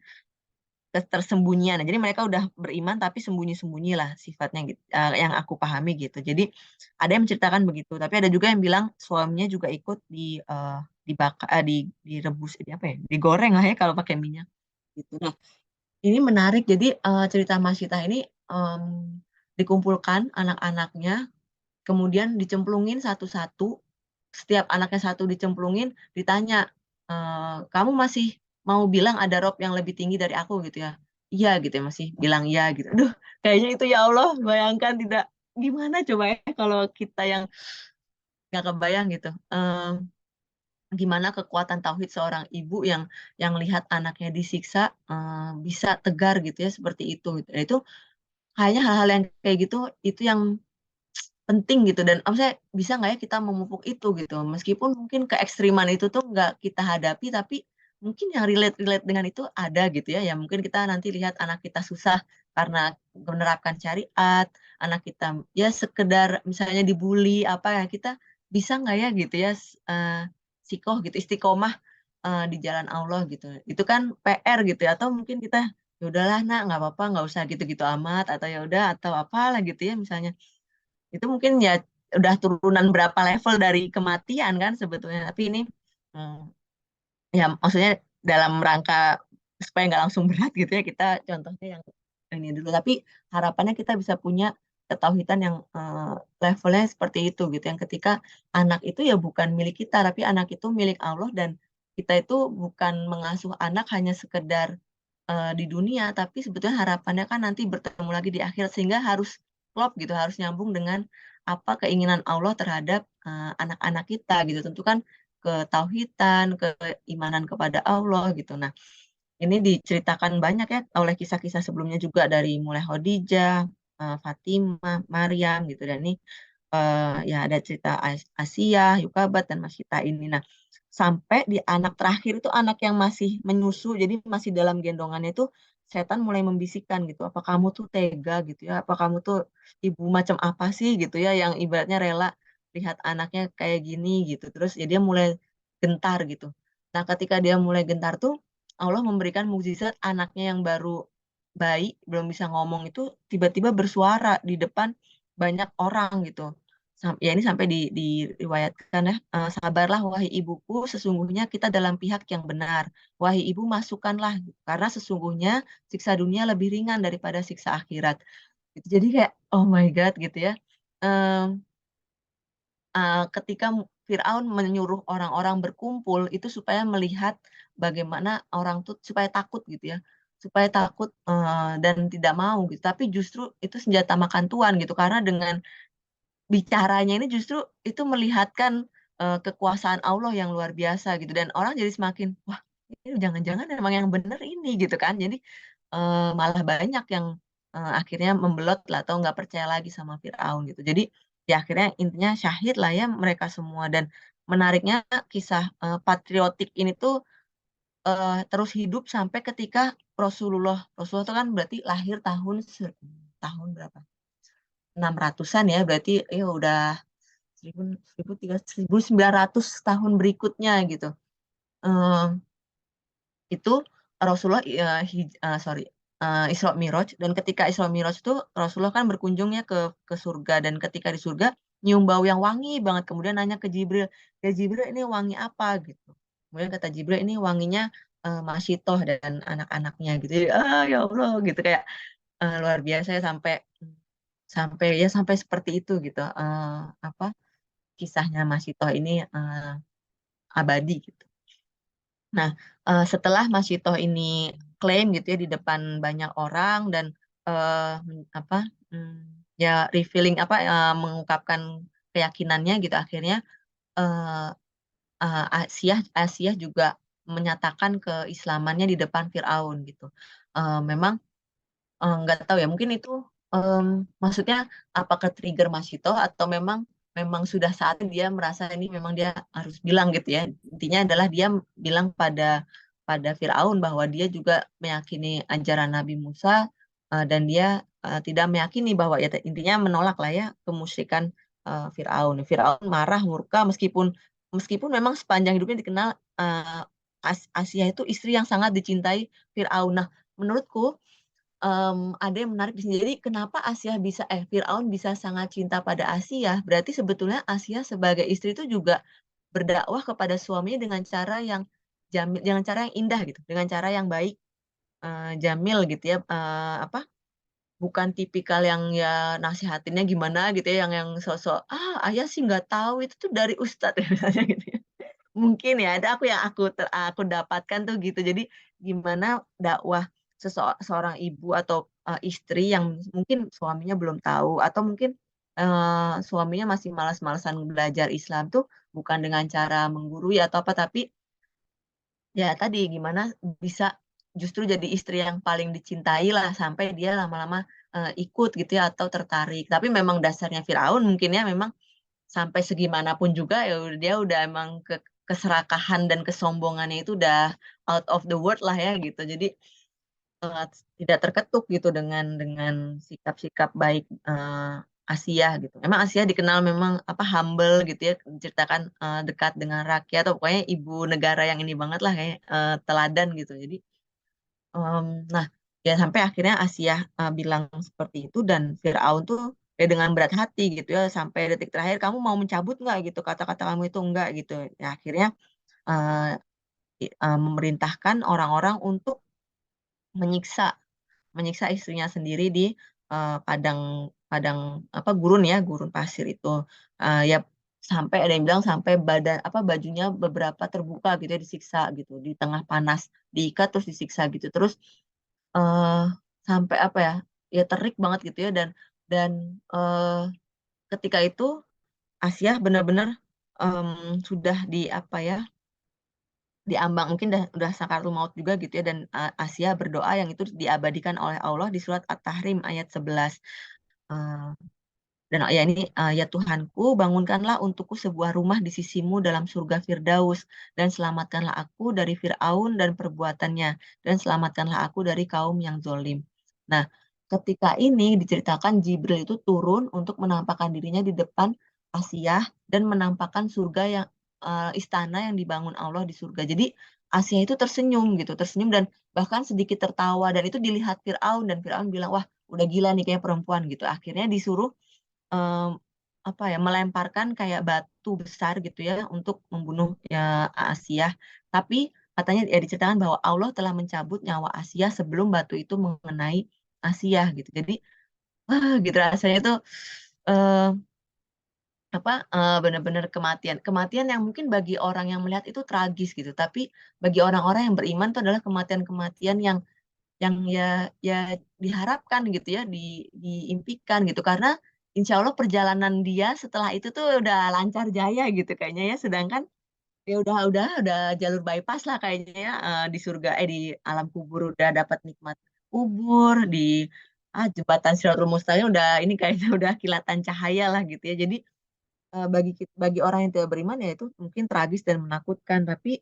ketersembunyian. Jadi mereka udah beriman tapi sembunyi-sembunyi lah sifatnya gitu, yang aku pahami gitu. Jadi ada yang menceritakan begitu, tapi ada juga yang bilang suaminya juga ikut dibakar, direbus, apa ya, digoreng lah ya kalau pakai minyak gitu. Nah, ini menarik. Jadi cerita Mas Sita ini em, dikumpulkan anak-anaknya, kemudian dicemplungin satu-satu. Setiap anaknya satu dicemplungin, ditanya, kamu masih mau bilang ada rob yang lebih tinggi dari aku gitu ya? Iya gitu ya, masih bilang iya gitu. Aduh, kayaknya itu ya Allah, bayangkan tidak gimana coba ya kalau kita yang nggak kebayang gitu. Gimana kekuatan tauhid seorang ibu yang lihat anaknya disiksa bisa tegar gitu ya seperti itu gitu. Nah, itu kayaknya hal-hal yang kayak gitu itu yang penting gitu, dan saya bisa nggak ya kita memupuk itu gitu, meskipun mungkin keekstriman itu tuh nggak kita hadapi, tapi mungkin yang relate dengan itu ada gitu ya, ya mungkin kita nanti lihat anak kita susah karena menerapkan syariat, anak kita ya sekedar misalnya dibully apa ya, kita bisa nggak ya gitu ya sikoh gitu, istiqomah di jalan Allah gitu, itu kan PR gitu ya, atau mungkin kita ya udahlah nak nggak apa-apa nggak usah gitu-gitu amat, atau ya udah atau apalah gitu ya misalnya, itu mungkin ya udah turunan berapa level dari kematian kan sebetulnya. Tapi ini hmm, ya maksudnya dalam rangka supaya nggak langsung berat gitu ya, kita contohnya yang ini dulu. Tapi harapannya kita bisa punya ketauhidan yang levelnya seperti itu gitu, yang ketika anak itu ya bukan milik kita, tapi anak itu milik Allah, dan kita itu bukan mengasuh anak hanya sekedar di dunia, tapi sebetulnya harapannya kan nanti bertemu lagi di akhirat, sehingga harus klop gitu, harus nyambung dengan apa keinginan Allah terhadap anak-anak kita gitu. Tentu kan ketauhidan, keimanan kepada Allah gitu. Nah, ini diceritakan banyak ya oleh kisah-kisah sebelumnya juga, dari mulai Khadijah, Fatimah, Maryam gitu. Dan ini ya ada cerita Asia, Yukabat, dan Masita ini. Nah, sampai di anak terakhir itu anak yang masih menyusu, jadi masih dalam gendongannya itu, setan mulai membisikkan gitu, apa kamu tuh tega gitu ya, apa kamu tuh ibu macam apa sih gitu ya, yang ibaratnya rela lihat anaknya kayak gini gitu. Terus ya dia mulai gentar gitu. Nah, ketika dia mulai gentar tuh, Allah memberikan mukjizat, anaknya yang baru bayi belum bisa ngomong itu tiba-tiba bersuara di depan banyak orang gitu. Ya ini sampai diriwayatkan ya, sabarlah wahai ibuku, sesungguhnya kita dalam pihak yang benar. Wahai ibu, masukkanlah, karena sesungguhnya siksa dunia lebih ringan daripada siksa akhirat. Gitu. Jadi kayak oh my God gitu ya. Em, Ketika Firaun menyuruh orang-orang berkumpul itu supaya melihat bagaimana orang tuh supaya takut gitu ya, supaya takut dan tidak mau gitu. Tapi justru itu senjata makan tuan gitu, karena dengan bicaranya ini justru itu melihatkan kekuasaan Allah yang luar biasa gitu, dan orang jadi semakin wah, ini jangan-jangan emang yang benar ini gitu kan. Jadi malah banyak yang akhirnya membelot lah atau nggak percaya lagi sama Firaun gitu. Jadi ya akhirnya intinya syahid lah ya mereka semua. Dan menariknya kisah patriotik ini tuh terus hidup sampai ketika Rasulullah itu kan berarti lahir tahun berapa? 600-an ya, berarti ya udah 1900 tahun berikutnya gitu. Eh, itu Rasulullah Isra Mi'raj, dan ketika Isra Mi'raj itu Rasulullah kan berkunjungnya ke surga, dan ketika di surga nyium bau yang wangi banget, kemudian nanya ke Jibril, ya Jibril ini wangi apa gitu. Kemudian kata Jibril ini wanginya Masyitoh dan anak-anaknya gitu. Jadi, ya Allah gitu, kayak luar biasa ya, sampai sampai seperti itu gitu. Apa kisahnya Masyitoh ini abadi gitu. Nah, setelah Mas Yitoh ini klaim gitu ya di depan banyak orang, dan apa ya revealing apa mengungkapkan keyakinannya gitu, akhirnya eh, Asia juga menyatakan keislamannya di depan Firaun gitu. Memang nggak tahu ya, mungkin itu em, maksudnya apakah trigger Masito atau memang memang sudah saatnya dia merasa ini memang dia harus bilang gitu ya. Intinya adalah dia bilang pada Firaun bahwa dia juga meyakini ajaran Nabi Musa, dan dia tidak meyakini bahwa ya intinya menolak lah ya kemusyrikan Firaun. Firaun marah, murka, meskipun meskipun memang sepanjang hidupnya dikenal Asia itu istri yang sangat dicintai Firaun. Nah, menurutku ada yang menarik di sini. Jadi kenapa Firaun bisa sangat cinta pada Asia? Berarti sebetulnya Asia sebagai istri itu juga berdakwah kepada suaminya dengan cara yang jamil, dengan cara yang indah gitu, dengan cara yang baik, jamil gitu ya. Apa? Bukan tipikal yang ya nasihatinnya gimana gitu ya, yang sosok ayah sih nggak tahu itu tuh dari Ustadz ya, misalnya gitu ya. Mungkin ya, ada aku dapatkan tuh gitu. Jadi gimana dakwah seorang ibu atau istri yang mungkin suaminya belum tahu, atau mungkin suaminya masih malas-malasan belajar Islam tuh, bukan dengan cara menggurui atau apa, tapi ya tadi gimana bisa justru jadi istri yang paling dicintai lah, sampai dia lama-lama ikut gitu ya atau tertarik. Tapi memang dasarnya Firaun mungkin ya, memang sampai segimanapun juga ya dia udah emang keserakahan dan kesombongannya itu udah out of the world lah ya gitu. Jadi eh, tidak terketuk gitu dengan sikap-sikap baik Asia gitu. Memang Asia dikenal memang apa humble gitu ya, diceritakan dekat dengan rakyat, atau pokoknya ibu negara yang ini banget lah, kayak teladan gitu. Jadi nah, ya sampai akhirnya Asia bilang seperti itu, dan Firaun tuh ya dengan berat hati gitu ya, sampai detik terakhir, kamu mau mencabut nggak gitu kata-kata kamu itu, enggak gitu. Ya akhirnya uh, memerintahkan orang-orang untuk menyiksa menyiksa istrinya sendiri di padang padang apa gurun pasir itu. Ya sampai ada yang bilang sampai badan apa bajunya beberapa terbuka gitu ya, disiksa gitu di tengah panas, diikat terus disiksa gitu terus, eh sampai apa ya, ya terik banget gitu ya, dan eh, ketika itu Asia benar-benar em, sudah di apa ya, diambang, mungkin udah sakaratul maut juga gitu ya, dan Asia berdoa yang itu diabadikan oleh Allah di surat At-Tahrim ayat 11. Eh, dan ya ini, ya Tuhanku, bangunkanlah untukku sebuah rumah di sisimu dalam surga Firdaus, dan selamatkanlah aku dari Fir'aun dan perbuatannya, dan selamatkanlah aku dari kaum yang zolim. Nah, ketika ini diceritakan Jibril itu turun untuk menampakkan dirinya di depan Asia, dan menampakkan surga yang istana yang dibangun Allah di surga. Jadi Asia itu tersenyum gitu, tersenyum dan bahkan sedikit tertawa, dan itu dilihat Fir'aun, dan Fir'aun bilang, wah udah gila nih kayak perempuan gitu. Akhirnya disuruh em, apa ya, melemparkan kayak batu besar gitu ya untuk membunuh ya Asia. Tapi katanya ya diceritakan bahwa Allah telah mencabut nyawa Asia sebelum batu itu mengenai Asia gitu. Jadi gitu rasanya tuh eh, apa benar-benar kematian kematian yang mungkin bagi orang yang melihat itu tragis gitu, tapi bagi orang-orang yang beriman itu adalah kematian-kematian yang ya ya diharapkan gitu ya, diimpikan gitu, karena insya Allah perjalanan dia setelah itu tuh udah lancar jaya gitu kayaknya ya, sedangkan ya udah jalur bypass lah kayaknya ya, di surga di alam kubur udah dapat nikmat kubur di jembatan Siratul Mustaqim udah ini kayaknya udah kilatan cahaya lah gitu ya. Jadi bagi orang yang tidak beriman ya itu mungkin tragis dan menakutkan, tapi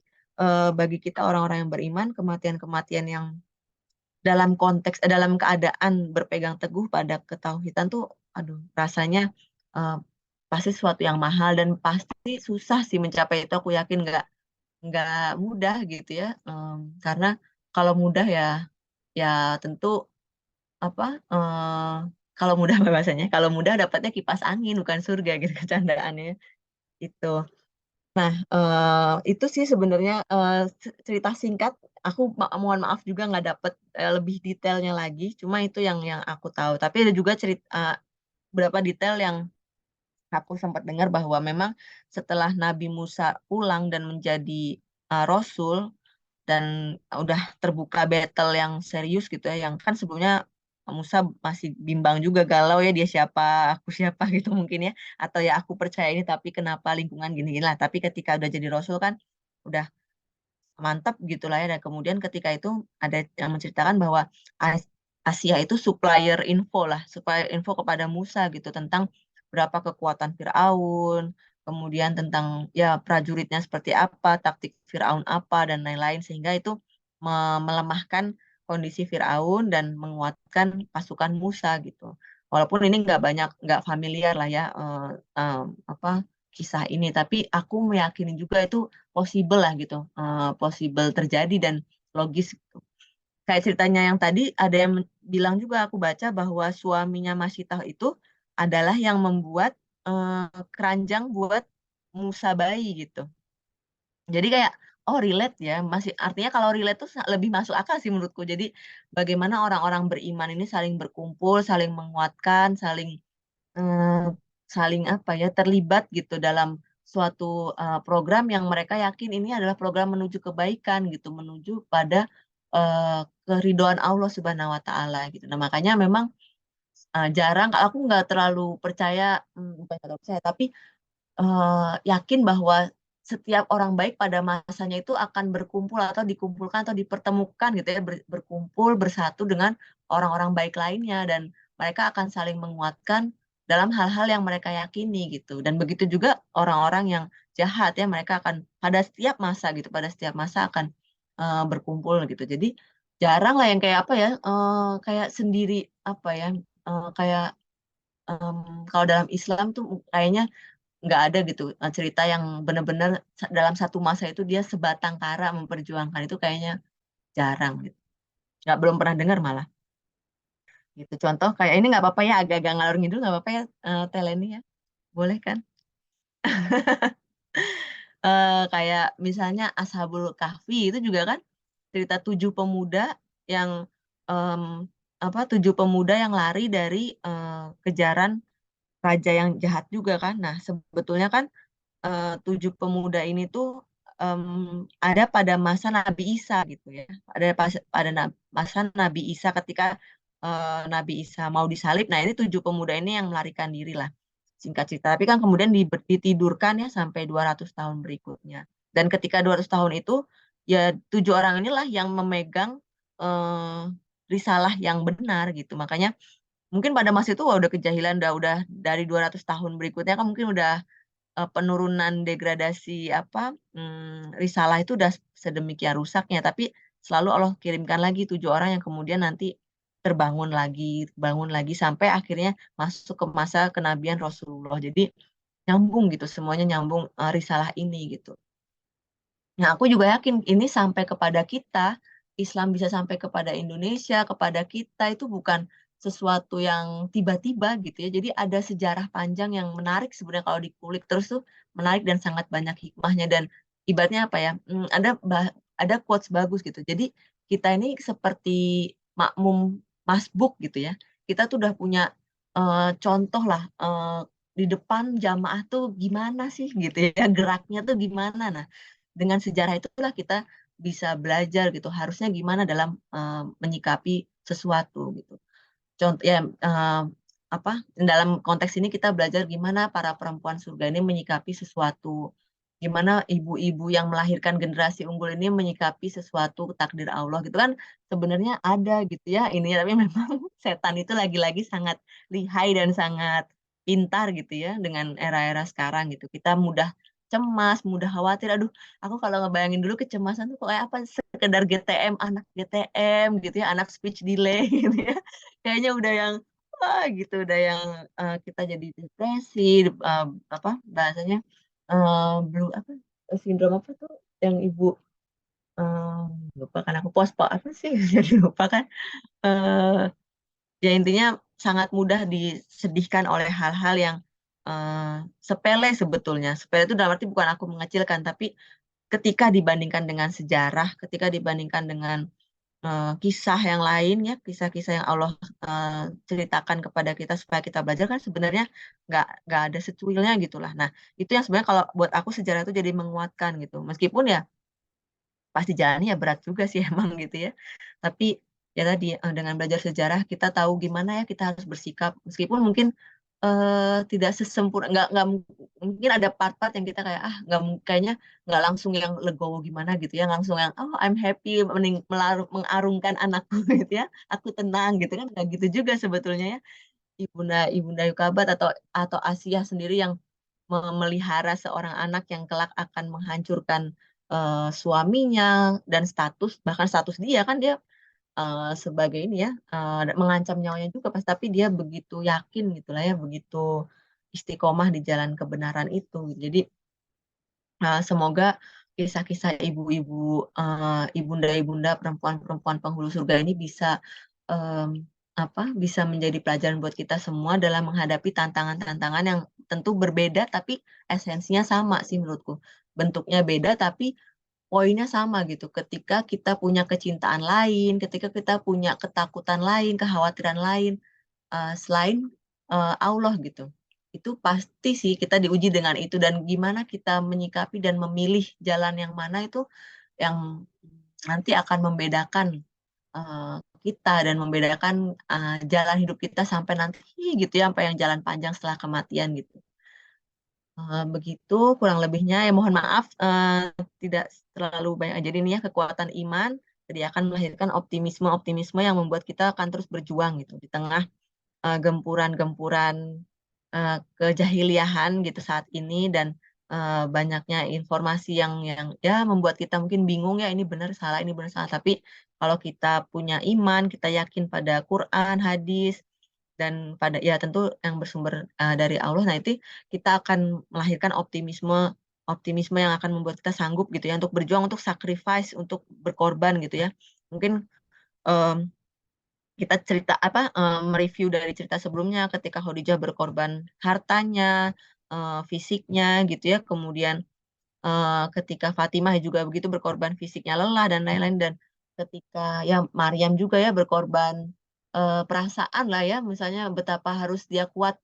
bagi kita orang-orang yang beriman, kematian-kematian yang dalam keadaan berpegang teguh pada ketauhidan tuh, aduh rasanya eh, pasti sesuatu yang mahal dan pasti susah sih mencapai itu. Aku yakin nggak mudah gitu ya. Karena kalau mudah ya ya tentu apa kalau mudah bahasanya, kalau mudah dapatnya kipas angin bukan surga gitu kecandaannya itu. Nah, itu sih sebenarnya cerita singkat. Aku mohon maaf juga nggak dapet lebih detailnya lagi. Cuma itu yang aku tahu. Tapi ada juga cerita beberapa detail yang aku sempat dengar bahwa memang setelah Nabi Musa pulang dan menjadi Rasul dan udah terbuka battle yang serius gitu ya, yang kan sebelumnya Musa masih bimbang juga, galau ya, dia siapa, aku siapa gitu mungkin ya, atau ya aku percaya ini tapi kenapa lingkungan gini-gini lah. Tapi ketika udah jadi Rasul kan udah mantap gitu lah ya. Dan kemudian ketika itu ada yang menceritakan bahwa Asia itu supplier info lah, supplier info kepada Musa gitu tentang berapa kekuatan Firaun, kemudian tentang ya prajuritnya seperti apa, taktik Firaun apa dan lain-lain, sehingga itu melemahkan kondisi Firaun dan menguatkan pasukan Musa gitu. Walaupun ini nggak familiar lah ya apa kisah ini, tapi aku meyakini juga itu possible lah gitu, possible terjadi dan logis gitu. Kayak ceritanya yang tadi ada yang bilang juga, aku baca bahwa suaminya Masitah itu adalah yang membuat keranjang buat Musa bayi gitu. Jadi kayak oh relate ya, masih artinya kalau relate tuh lebih masuk akal sih menurutku. Jadi bagaimana orang-orang beriman ini saling berkumpul, saling menguatkan, eh, saling apa ya terlibat gitu dalam suatu program yang mereka yakin ini adalah program menuju kebaikan gitu, menuju pada eh, keridhaan Allah Subhanahu wa taala gitu. Nah, makanya memang jarang, aku nggak terlalu percaya, bukan nggak terlalu percaya, tapi yakin bahwa setiap orang baik pada masanya itu akan berkumpul atau dikumpulkan atau dipertemukan gitu ya, berkumpul bersatu dengan orang-orang baik lainnya, dan mereka akan saling menguatkan dalam hal-hal yang mereka yakini gitu. Dan begitu juga orang-orang yang jahat ya, mereka akan pada setiap masa gitu, pada setiap masa akan berkumpul gitu. Jadi jarang lah yang kayak apa ya, kayak sendiri apa ya, kayak em, kalau dalam Islam tuh kayaknya nggak ada gitu cerita yang benar-benar dalam satu masa itu dia sebatang kara memperjuangkan itu, kayaknya jarang gitu, nggak belum pernah dengar malah gitu. Contoh kayak ini nggak apa-apa ya, agak-agak ngalor ngidul, nggak apa-apa ya, Teleni ya, boleh kan. Kayak misalnya Ashabul Kahfi itu juga kan cerita tujuh pemuda yang em, apa, tujuh pemuda yang lari dari kejaran raja yang jahat juga kan. Nah sebetulnya kan tujuh pemuda ini tuh em, ada pada masa Nabi Isa gitu ya. Ada pada masa Nabi Isa ketika Nabi Isa mau disalib. Nah ini tujuh pemuda ini yang melarikan diri lah. Singkat cerita. Tapi kan kemudian ditidurkan ya sampai 200 tahun berikutnya. Dan ketika 200 tahun itu ya tujuh orang inilah yang memegang risalah yang benar gitu. Makanya mungkin pada masa itu wah, udah kejahilan, udah dari 200 tahun berikutnya kan mungkin udah penurunan degradasi apa risalah itu udah sedemikian rusaknya, tapi selalu Allah kirimkan lagi tujuh orang yang kemudian nanti bangun lagi sampai akhirnya masuk ke masa kenabian Rasulullah. Jadi nyambung gitu, semuanya nyambung risalah ini gitu. Nah, aku juga yakin ini sampai kepada kita, Islam bisa sampai kepada Indonesia, kepada kita itu bukan sesuatu yang tiba-tiba gitu ya. Jadi ada sejarah panjang yang menarik sebenarnya kalau dikulik terus tuh menarik dan sangat banyak hikmahnya dan ibaratnya apa ya? Ada quotes bagus gitu. Jadi kita ini seperti makmum masbuk gitu ya. Kita tuh udah punya contoh lah di depan jamaah tuh gimana sih gitu ya geraknya tuh gimana. Nah, dengan sejarah itulah kita bisa belajar gitu. Harusnya gimana dalam menyikapi sesuatu gitu. Contoh ya apa dalam konteks ini kita belajar gimana para perempuan surga ini menyikapi sesuatu, gimana ibu-ibu yang melahirkan generasi unggul ini menyikapi sesuatu takdir Allah gitu kan sebenarnya ada gitu ya ini tapi memang setan itu lagi-lagi sangat lihai dan sangat pintar gitu ya dengan era-era sekarang gitu kita mudah cemas, mudah khawatir. Aduh, aku kalau ngebayangin dulu kecemasan tuh kayak apa sekedar GTM, anak GTM gitu ya, anak speech delay gitu ya. Kayaknya udah yang wah gitu udah yang kita jadi depresi apa bahasanya blue apa sindrom apa tuh yang ibu lupa kan aku pospo apa sih jadi lupa kan ya intinya sangat mudah disedihkan oleh hal-hal yang sepele sebetulnya sepele itu dalam arti bukan aku mengecilkan tapi ketika dibandingkan dengan sejarah ketika dibandingkan dengan kisah yang lain ya, kisah-kisah yang Allah ceritakan kepada kita supaya kita belajar kan sebenarnya nggak ada secuilnya gitulah. Nah, itu yang sebenarnya kalau buat aku sejarah itu jadi menguatkan gitu. Meskipun ya pasti jalannya ya berat juga sih emang gitu ya. Tapi ya tadi dengan belajar sejarah kita tahu gimana ya kita harus bersikap meskipun mungkin tidak sesempurna mungkin ada part-part yang kita kayak kayaknya nggak langsung yang legowo gimana gitu ya langsung yang oh I'm happy mengarungkan anakku gitu ya aku tenang gitu kan nggak gitu juga sebetulnya ya ibunda ibunda Yukabat atau Asia sendiri yang memelihara seorang anak yang kelak akan menghancurkan suaminya dan bahkan status dia kan dia sebagai ini ya mengancam nyawanya juga pas tapi dia begitu yakin gitu lah ya begitu istiqomah di jalan kebenaran itu jadi semoga kisah-kisah ibu-ibu ibunda-ibunda perempuan-perempuan penghulu surga ini bisa em, bisa menjadi pelajaran buat kita semua dalam menghadapi tantangan-tantangan yang tentu berbeda tapi esensinya sama sih menurutku bentuknya beda tapi poinnya sama gitu. Ketika kita punya kecintaan lain, ketika kita punya ketakutan lain, kekhawatiran lain selain Allah gitu. Itu pasti sih kita diuji dengan itu dan gimana kita menyikapi dan memilih jalan yang mana itu yang nanti akan membedakan eh, kita dan membedakan jalan hidup kita sampai nanti gitu ya, sampai yang jalan panjang setelah kematian gitu. Begitu kurang lebihnya ya mohon maaf tidak terlalu banyak jadi ini ya kekuatan iman jadi akan melahirkan optimisme yang membuat kita akan terus berjuang gitu di tengah gempuran-gempuran kejahiliahan gitu saat ini dan banyaknya informasi yang ya membuat kita mungkin bingung ya ini benar salah tapi kalau kita punya iman kita yakin pada Quran hadis dan pada ya tentu yang bersumber dari Allah. Nah, itu kita akan melahirkan optimisme optimisme yang akan membuat kita sanggup gitu ya untuk berjuang, untuk sacrifice, untuk berkorban gitu ya. Mungkin em, kita cerita mereview dari cerita sebelumnya ketika Khadijah berkorban hartanya, fisiknya gitu ya. Kemudian ketika Fatimah juga begitu berkorban fisiknya lelah dan lain-lain dan ketika ya Maryam juga ya berkorban perasaan lah ya misalnya betapa harus dia kuat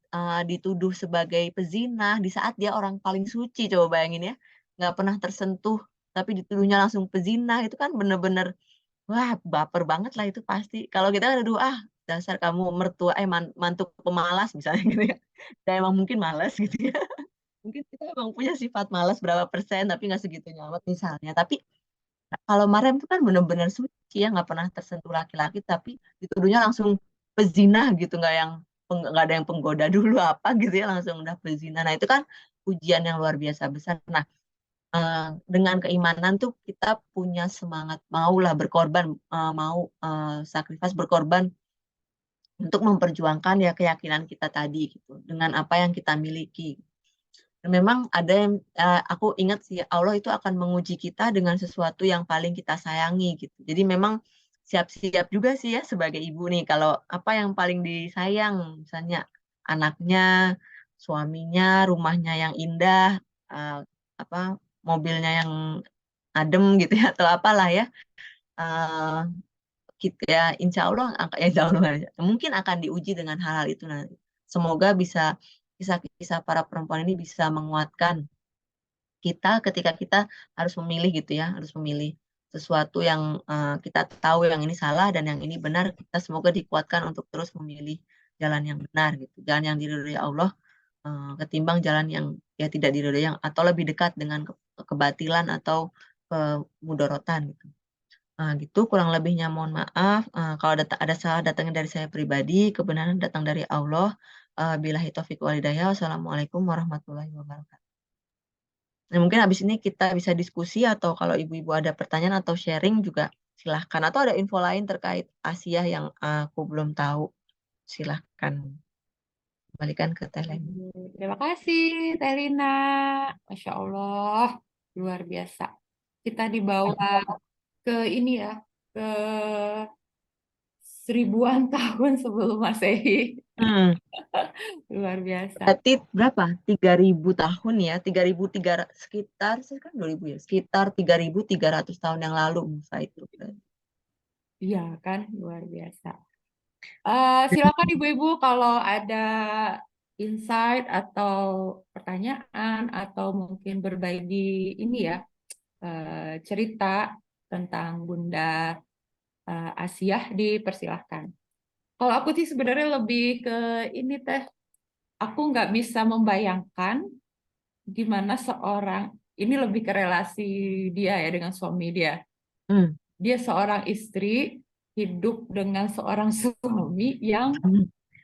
dituduh sebagai pezinah di saat dia orang paling suci coba bayangin ya nggak pernah tersentuh tapi dituduhnya langsung pezinah itu kan bener-bener wah baper banget lah itu pasti kalau kita kan aduh dasar kamu mertua mantu pemalas misalnya gitu ya dan emang mungkin malas gitu ya mungkin kita emang punya sifat malas berapa persen tapi nggak segitunya amat misalnya tapi kalau Mariam itu kan benar-benar suci ya nggak pernah tersentuh laki-laki tapi dituduhnya langsung pezina gitu nggak ada yang penggoda dulu apa gitu ya langsung udah pezina nah itu kan ujian yang luar biasa besar nah eh, dengan keimanan tuh kita punya semangat maulah berkorban mau sacrifice berkorban untuk memperjuangkan ya keyakinan kita tadi gitu dengan apa yang kita miliki. Dan memang ada yang aku ingat sih Allah itu akan menguji kita dengan sesuatu yang paling kita sayangi gitu. Jadi memang siap-siap juga sih ya sebagai ibu nih kalau apa yang paling disayang, misalnya anaknya, suaminya, rumahnya yang indah, eh, apa mobilnya yang adem gitu ya atau apalah ya. Eh, kita ya insya Allah ya insya Allah mungkin akan diuji dengan hal-hal itu nanti. Semoga bisa kisah-kisah para perempuan ini bisa menguatkan kita ketika kita harus memilih gitu ya, harus memilih sesuatu yang kita tahu yang ini salah dan yang ini benar, kita semoga dikuatkan untuk terus memilih jalan yang benar gitu, jalan yang diridhoi Allah ketimbang jalan yang ya tidak diridhoi yang atau lebih dekat dengan kebatilan atau kemudorotan gitu. Gitu kurang lebihnya mohon maaf. Kalau ada salah datangnya dari saya pribadi, kebenaran datang dari Allah. Billahi taufiq wal hidayah. Wassalamualaikum warahmatullahi wabarakatuh. Nah, mungkin habis ini kita bisa diskusi atau kalau ibu-ibu ada pertanyaan atau sharing juga silahkan. Atau ada info lain terkait Asia yang aku belum tahu, silahkan kembalikan ke Telen.
Terima kasih, Teh Lina. Masya Allah, luar biasa. Kita dibawa ke ini ya, ke seribuan tahun sebelum Masehi.
Hmm,
Luar biasa.
berarti berapa? 3.000 tahun ya, 3.300 sekitar sekarang 2.000 ya, sekitar 3.300 tahun yang lalu Musa itu.
Iya kan, luar biasa. Silakan ibu-ibu kalau ada insight atau pertanyaan atau mungkin berbagi ini ya, cerita tentang Bunda Asiah dipersilahkan. Kalau aku sih sebenarnya lebih ke ini teh, aku nggak bisa membayangkan gimana seorang ini lebih ke relasi dia ya dengan suami dia.
Hmm.
Dia seorang istri hidup dengan seorang suami yang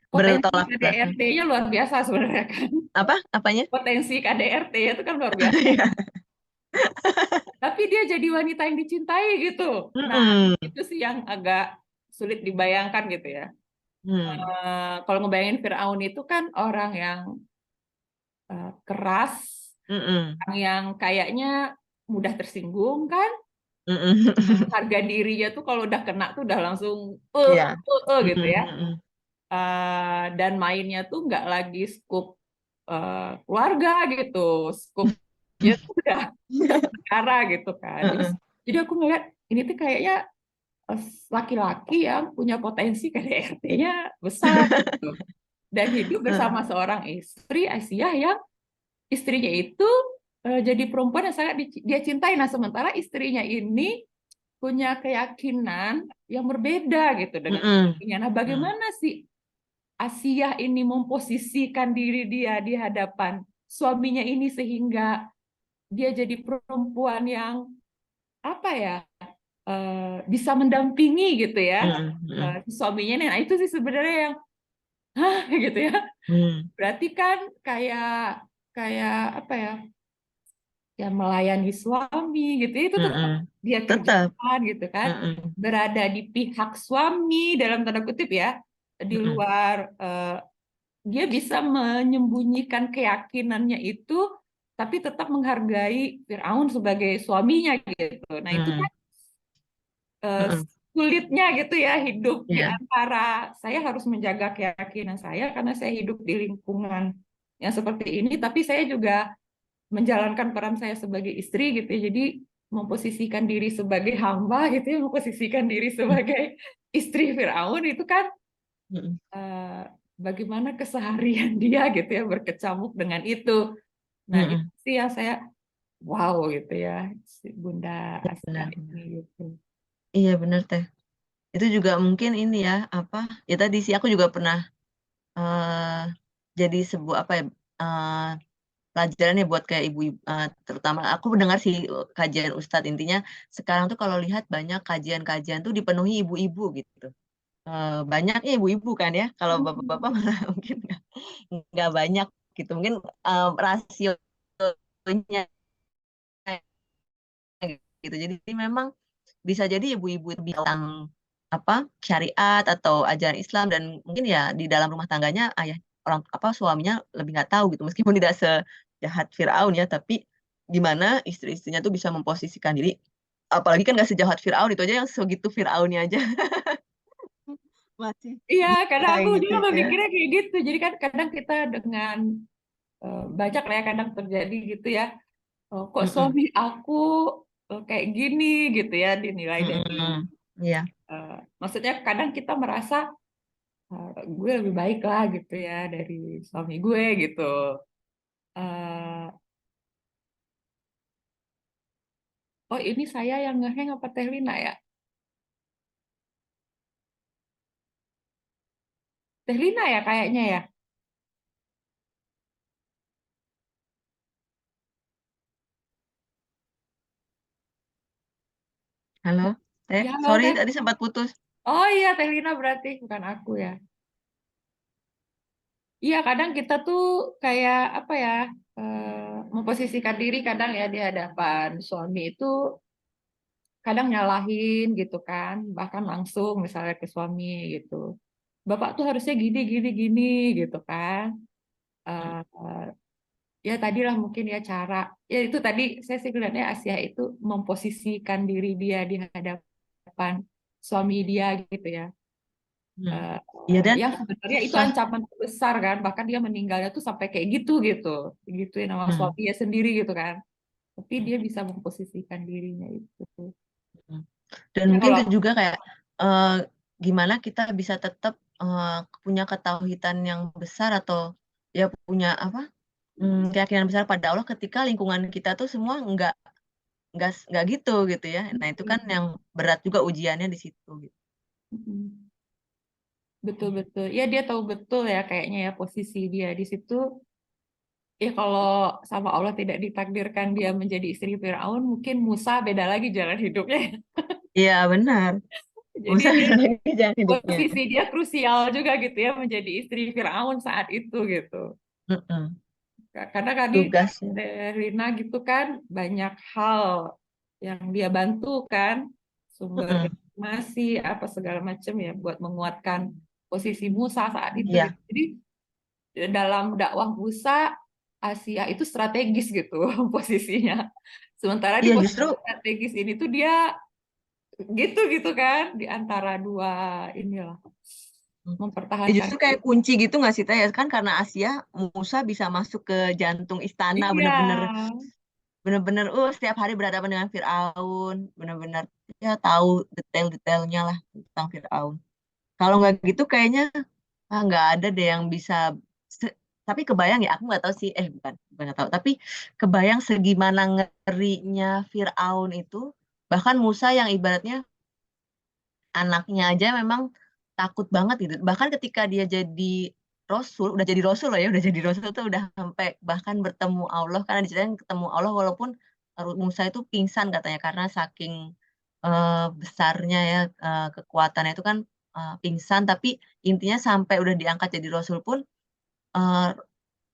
potensi
Bertolak belakang.
KDRT-nya luar biasa sebenarnya kan.
Apa? Apanya?
Potensi KDRT itu kan luar biasa.
Iya.
Tapi dia jadi wanita yang dicintai gitu. Nah,
Mm-mm.
itu sih yang agak sulit dibayangkan gitu ya.
Hmm.
Kalau ngebayangin Firaun itu kan orang yang keras,
Mm-mm.
orang yang kayaknya mudah tersinggung kan.
Mm-mm.
Harga dirinya tuh kalau udah kena tuh udah langsung
Iya.
gitu ya.
Mm-mm.
Dan mainnya tuh nggak lagi skup keluarga gitu, skupnya tuh udah negara gitu kan.
Mm-mm.
Jadi aku ngeliat ini tuh kayaknya eh, laki-laki yang punya potensi KDRT-nya besar gitu. Dan hidup bersama seorang istri Aisyah yang istrinya itu jadi perempuan yang sangat dia cintai. Nah, sementara istrinya ini punya keyakinan yang berbeda gitu dengan
Mm-mm.
suaminya. Nah,
Mm.
bagaimana sih Asia ini memposisikan diri dia di hadapan suaminya ini sehingga dia jadi perempuan yang apa ya bisa mendampingi gitu ya
Mm. Mm.
suaminya nih. Nah itu sih sebenarnya yang gitu ya.
Mm.
Berarti kan kayak kayak apa ya ya melayani suami gitu itu tetap
Mm-mm.
dia
Tetap.
kerjakan gitu kan,
Mm-mm.
berada di pihak suami dalam tanda kutip ya, di
Mm-mm.
luar dia bisa menyembunyikan keyakinannya itu tapi tetap menghargai Firaun sebagai suaminya gitu. Nah itu
Mm.
kan eh,
Mm-mm.
sulitnya gitu ya hidup di
Iya.
antara saya harus menjaga keyakinan saya karena saya hidup di lingkungan yang seperti ini, tapi saya juga menjalankan peran saya sebagai istri gitu ya. Jadi memposisikan diri sebagai hamba gitu ya, memposisikan diri sebagai istri Firaun itu kan
Mm-mm.
eh, bagaimana keseharian dia gitu ya berkecamuk dengan itu. Nah, itu
Mm-mm.
sih yang saya wow gitu ya, si Bunda
Iya,
Asia
benar.
ini gitu.
Iya benar teh. Itu juga mungkin ini ya apa? Ya tadi sih aku juga pernah eh jadi sebuah apa ya? eh, Pelajaran ya buat kayak ibu, terutama aku mendengar sih kajian Ustadz intinya sekarang tuh kalau lihat banyak kajian-kajian tuh dipenuhi ibu-ibu gitu. Banyaknya ibu-ibu kan ya kalau bapak-bapak malah mungkin nggak banyak gitu mungkin rasionya gitu jadi memang bisa jadi ibu-ibu itu bilang apa syariat atau ajaran Islam dan mungkin ya di dalam rumah tangganya ayah orang apa suaminya lebih nggak tahu gitu meskipun tidak sejahat Firaun ya tapi gimana istri-istrinya tuh bisa memposisikan diri apalagi kan nggak sejahat Firaun, itu aja yang segitu Firaunnya aja masih
Iya,
bisa
kadang aku
gitu
juga
ya.
memikirnya kayak gitu. Jadi kan kadang kita dengan banyak lah ya kadang terjadi gitu ya. Oh, kok
Mm-mm.
suami aku kayak gini gitu ya dinilai dari
Mm-mm. Iya.
eh, maksudnya kadang kita merasa gue lebih baik lah gitu ya dari suami gue gitu. Eh, oh ini saya yang ngeheng apa Teh Lina ya? Teh Lina ya kayaknya ya.
Halo,
Ya halo
sorry
Teh.
tadi sempat putus.
Oh iya Teh Lina berarti bukan aku ya. Iya kadang kita tuh kayak apa ya memposisikan diri kadang ya di hadapan suami itu kadang nyalahin gitu kan, bahkan langsung misalnya ke suami gitu. Bapak tuh harusnya gini gini gini gitu kan.
Mm.
Eh, ya tadilah mungkin ya cara ya itu tadi saya sih kelihatannya Asia itu memposisikan diri dia di hadapan suami dia gitu ya.
Hmm.
Eh,
Iya dan
yang sebenarnya itu
susah.
ancaman besar kan, bahkan dia meninggalnya tuh sampai kayak gitu gitu, gituin sama
Hmm.
suaminya sendiri gitu kan. Tapi
Hmm.
dia bisa memposisikan dirinya itu.
Hmm. Dan
Ya
mungkin
kalau
itu juga kayak eh, gimana kita bisa tetap punya ketauhidan yang besar atau ya punya apa keyakinan besar pada Allah ketika lingkungan kita tuh semua nggak gitu ya. Nah itu kan yang berat juga ujiannya di situ gitu.
Mm-mm. Betul-betul. Ya dia tahu betul ya kayaknya ya posisi dia di situ. Ya kalau sama Allah tidak ditakdirkan dia menjadi istri Firaun, mungkin Musa beda lagi jalan hidupnya.
Iya benar.
Jadi
Musa
dia
lagi jalan hidupnya.
posisi dia krusial juga gitu ya menjadi istri Firaun saat itu gitu.
Mm-mm.
Karena tadi
Tugasnya.
Rina gitu kan banyak hal yang dia bantu kan, sumber
Mm-mm.
informasi apa segala macam ya buat menguatkan posisi Musa saat itu
Iya,
gitu. Jadi dalam dakwah Musa Asia itu strategis gitu posisinya. Sementara di
iya
posisi
justru.
strategis ini tuh dia gitu gitu kan di antara dua inilah
Ya
mempertahankan.
justru kayak kunci gitu nggak sih Teh? Ya kan karena Asia, Musa bisa masuk ke jantung istana
Iya.
bener-bener setiap hari berhadapan dengan Firaun, bener-bener ya tahu detail-detailnya lah tentang Firaun. Kalau nggak gitu kayaknya nggak ada deh yang bisa tapi kebayang ya aku nggak tahu sih bukan nggak tahu tapi kebayang segimana ngerinya Firaun itu bahkan Musa yang ibaratnya anaknya aja memang takut banget gitu. Bahkan ketika dia jadi Rasul, udah jadi Rasul loh ya, udah jadi Rasul tuh udah sampai bahkan bertemu Allah karena diceritain ketemu Allah walaupun Musa itu pingsan katanya karena saking besarnya ya kekuatannya itu kan pingsan tapi intinya sampai udah diangkat jadi Rasul pun eh,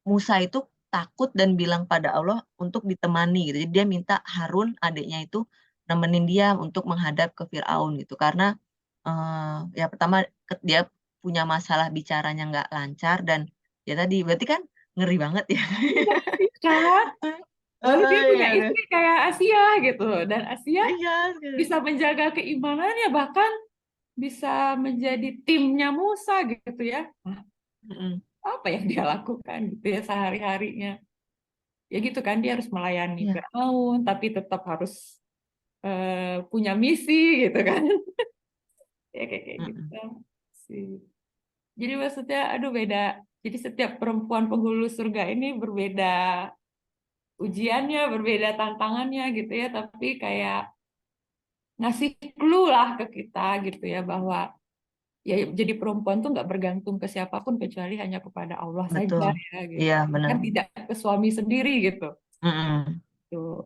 Musa itu takut dan bilang pada Allah untuk ditemani gitu. Jadi dia minta Harun adiknya itu nemenin dia untuk menghadap ke Firaun gitu karena ya pertama dia punya masalah bicaranya nggak lancar dan ya tadi berarti kan ngeri banget ya.
Kan? Lalu dia punya
Iya deh.
istri kayak Asia gitu dan Asia
Iya.
bisa menjaga keimanannya bahkan bisa menjadi timnya Musa gitu ya. Nah,
Mm-mm.
apa yang dia lakukan gitu ya sehari-harinya? Ya gitu kan dia harus melayani
Iya.
Firaun tapi tetap harus punya misi gitu kan. Ya kayak gitu
Mm-mm.
sih. Jadi maksudnya aduh beda. Jadi setiap perempuan penghulu surga ini berbeda ujiannya, berbeda tantangannya gitu ya, tapi kayak ngasih clue lah ke kita gitu ya bahwa ya jadi perempuan tuh nggak bergantung ke siapapun kecuali hanya kepada Allah saja
Betul.
ya gitu.
Iya benar.
Kan tidak ke suami sendiri gitu.
Mm-mm.
Tuh.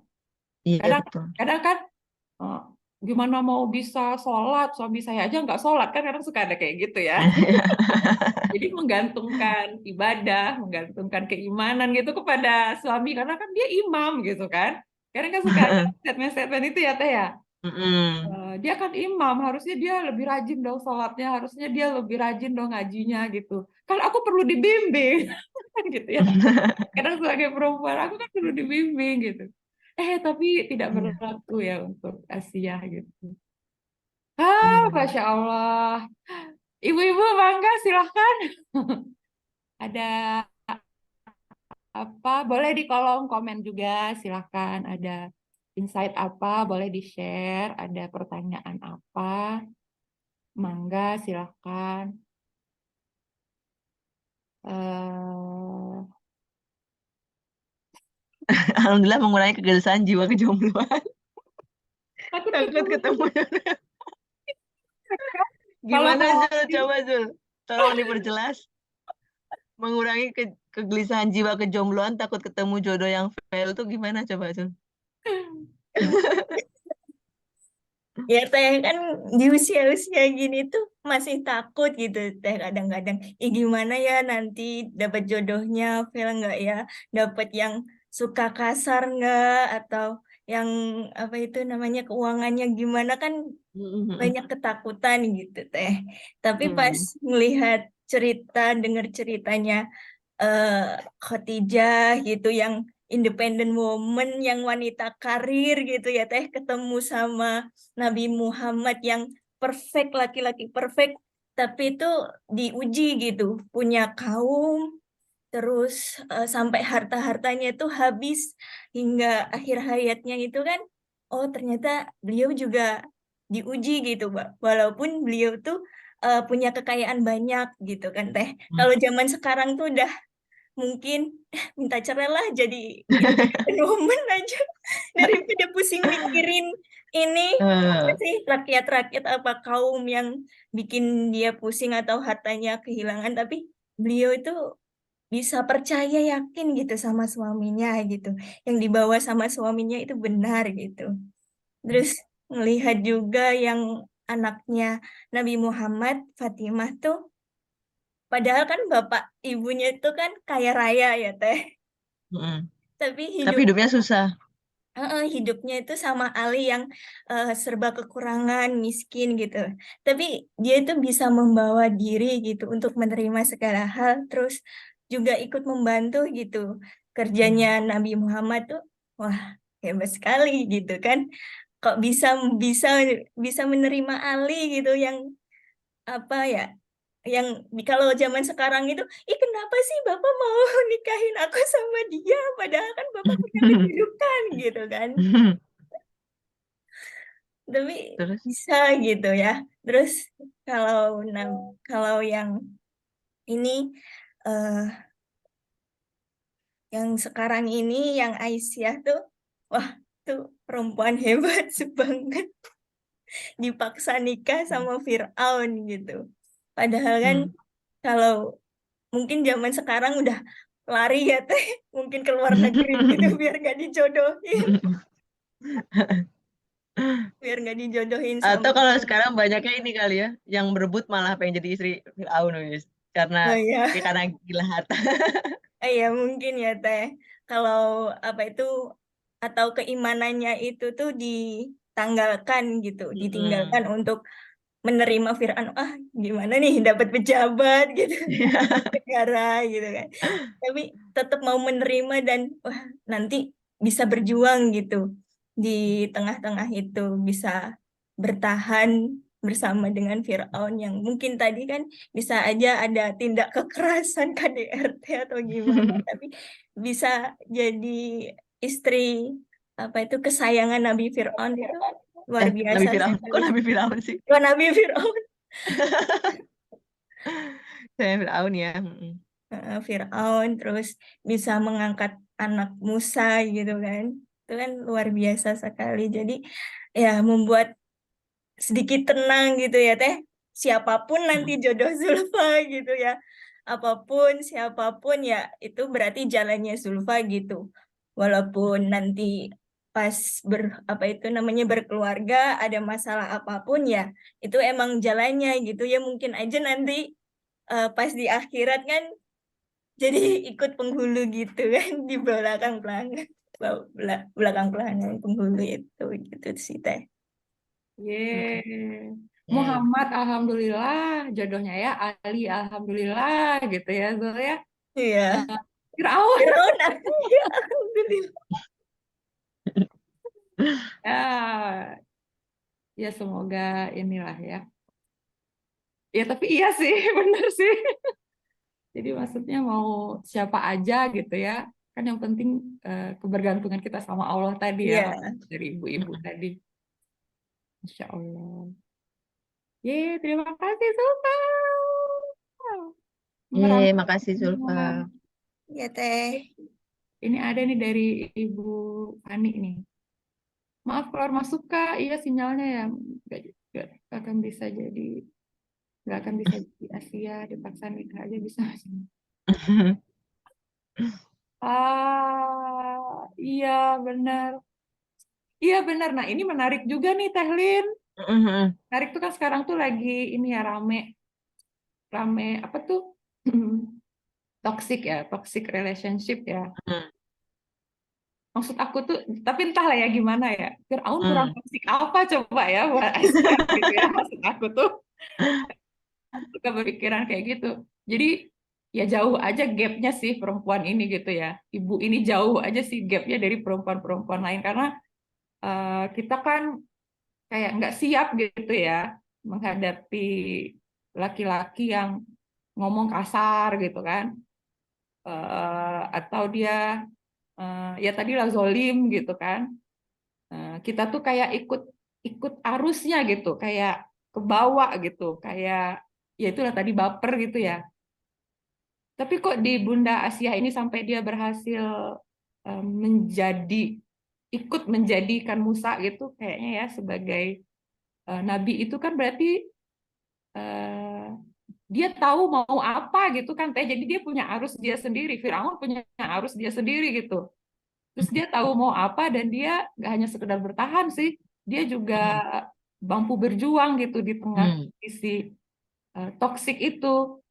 Iya
Kadang
betul.
kadang kan eh, gimana mau bisa sholat suami saya aja nggak sholat kan kadang suka ada kayak gitu ya. Jadi menggantungkan ibadah, menggantungkan keimanan gitu kepada suami karena kan dia imam gitu kan. Karena kan suka ada statement-statement itu ya Teh ya.
Mm-mm.
Dia kan imam, harusnya dia lebih rajin dong sholatnya, harusnya dia lebih rajin dong ngajinya gitu. Kan aku perlu dibimbing, kan gitu ya. Kadang sebagai perempuan, aku kan perlu dibimbing gitu. Tapi tidak
Iya.
berlaku ya untuk Asia gitu.
Iya.
Masya Allah. Ibu-ibu bangga silahkan. Ada apa? Boleh di kolom komen juga, silahkan. Ada insight apa? Boleh di-share. Ada pertanyaan apa? Mangga, silahkan. eh
Alhamdulillah mengurangi kegelisahan jiwa kejombloan.
Takut
Takut
ketemu
ketemu.
kalau
Gimana
mau
Zul? Coba Zul. Tolong diperjelas. Mengurangi kegelisahan jiwa kejombloan, takut ketemu jodoh yang fail tuh gimana coba Zul?
Ya teh kan di usia-usia gini tuh masih takut gitu teh kadang-kadang. Gimana ya nanti dapat jodohnya, feel nggak ya? Dapat yang suka kasar nggak? Atau yang apa itu namanya keuangannya gimana kan
Mm-mm.
banyak ketakutan gitu teh. Tapi pas
Mm.
melihat cerita, dengar ceritanya eh Khadijah gitu yang independent woman yang wanita karir gitu ya teh ketemu sama Nabi Muhammad yang perfect laki-laki perfect tapi itu diuji gitu punya kaum terus sampai harta-hartanya itu habis hingga akhir hayatnya itu kan oh ternyata beliau juga diuji gitu Mbak walaupun beliau tuh punya kekayaan banyak gitu kan teh kalau zaman sekarang tuh udah mungkin minta cerai lah jadi independent woman aja daripada pusing mikirin ini apa
Eh,
sih rakyat-rakyat apa kaum yang bikin dia pusing atau hartanya kehilangan tapi beliau itu bisa percaya yakin gitu sama suaminya gitu yang dibawa sama suaminya itu benar gitu terus melihat juga yang anaknya Nabi Muhammad Fatimah tuh padahal kan bapak ibunya itu kan kaya raya ya teh
mm-mm.
tapi
Tapi
hidup
hidupnya susah.
hidupnya itu sama Ali yang serba kekurangan miskin gitu tapi dia itu bisa membawa diri gitu untuk menerima segala hal terus juga ikut membantu gitu kerjanya
Mm.
Nabi Muhammad tuh wah hebat sekali gitu kan kok bisa bisa bisa menerima Ali gitu yang apa ya yang kalau zaman sekarang itu ih kenapa sih bapak mau nikahin aku sama dia padahal kan bapak punya kedudukan gitu kan tapi
Terus?
bisa gitu ya terus kalau kalau yang ini eh yang sekarang ini yang Aisyah tuh wah tuh perempuan hebat banget dipaksa nikah sama Fir'aun gitu padahal kan
Hmm.
kalau mungkin zaman sekarang udah lari ya teh mungkin ke luar negeri gitu biar gak dijodohin biar gak dijodohin
Atau
sama
kalau sekarang banyaknya ini kali ya, yang berebut malah pengen jadi istri Fir'aun wis. Karena
oh ya
ya karena gila harta.
ya mungkin ya teh kalau apa itu atau keimanannya itu tuh ditanggalkan gitu ditinggalkan
Mm-mm.
untuk menerima Fir'aun ah gimana nih dapat pejabat gitu negara gitu kan tapi tetap mau menerima dan wah nanti bisa berjuang gitu di tengah-tengah itu bisa bertahan bersama dengan Firaun yang mungkin tadi kan bisa aja ada tindak kekerasan KDRT atau gimana tapi bisa jadi istri apa itu kesayangan Nabi Firaun itu luar
Nabi
biasa
Fir'aun. Kok
sekali.
Nabi Fir'aun sih?
Oh, Nabi Firaun
Saya Fir'aun ya. Mm-mm.
Firaun terus bisa mengangkat anak Musa gitu kan itu kan luar biasa sekali jadi ya membuat sedikit tenang gitu ya teh siapapun nanti
Mm-mm.
jodoh Zulfa gitu ya apapun siapapun ya itu berarti jalannya Zulfa gitu walaupun nanti pas apa itu namanya berkeluarga ada masalah apapun ya itu emang jalannya gitu ya mungkin aja nanti pas di akhirat kan jadi ikut penghulu gitu kan di belakang pelanggan belakang pelanggan penghulu itu gitu sih teh.
Mm-mm.
Yeay.
Mm.
Muhammad alhamdulillah jodohnya ya, Ali alhamdulillah gitu ya Zul ya.
Iya.
Fir'aun
Firaun ya alhamdulillah.
Ya, ya semoga inilah ya. Ya tapi iya sih, bener sih. Jadi maksudnya mau siapa aja gitu ya. Kan yang penting kebergantungan kita sama Allah tadi ya,
Iya.
dari ibu-ibu tadi. Insya Allah. Terima kasih Sulfa. Merangkum
Makasih Zulfa.
semua.
Ya Teh.
Ini ada nih dari Ibu Ani nih. Maaf keluar masuk Kak, iya sinyalnya ya nggak akan bisa jadi nggak akan bisa di Asia, dipaksa nikah aja bisa. Iya benar. Iya benar. Nah ini menarik juga nih Tehlin. Menarik tuh kan sekarang tuh lagi ini ya rame rame apa tuh toxic ya, toxic relationship ya. Maksud aku tuh, tapi entahlah ya gimana ya. Fir'aun kurang toxic apa coba ya buat Aisyah gitu ya. Maksud aku tuh suka berpikiran kayak gitu. Jadi ya jauh aja gapnya sih perempuan ini gitu ya. Ibu ini jauh aja sih gapnya dari perempuan-perempuan lain karena kita kan kayak nggak siap gitu ya menghadapi laki-laki yang ngomong kasar gitu kan. Atau dia ya tadilah zolim gitu kan. Kita tuh kayak ikut ikut arusnya gitu, kayak ke bawah gitu, kayak ya itulah tadi baper gitu ya. Tapi kok di Bunda Asia ini sampai dia berhasil menjadi ikut menjadikan Musa gitu kayaknya ya sebagai nabi itu kan berarti eh, dia tahu mau apa gitu kan teh. Jadi dia punya arus dia sendiri, Firaun punya arus dia sendiri gitu. Terus dia tahu mau apa dan dia nggak hanya sekedar bertahan sih, dia juga mampu berjuang gitu di tengah kondisi toksik itu.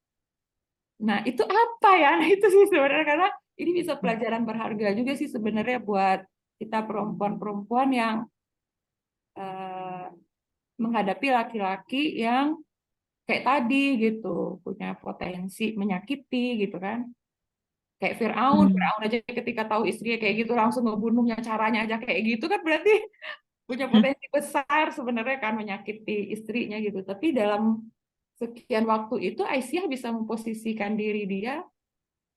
Nah, itu apa ya? Nah, itu sih sebenarnya karena ini bisa pelajaran berharga juga sih sebenarnya buat kita perempuan-perempuan yang eh, menghadapi laki-laki yang kayak tadi gitu, punya potensi menyakiti gitu kan. Kayak Firaun, Firaun aja ketika tahu istrinya kayak gitu langsung ngebunuhnya, caranya aja kayak gitu kan berarti punya potensi besar sebenarnya kan menyakiti istrinya gitu. Tapi dalam sekian waktu itu Aisyah bisa memposisikan diri dia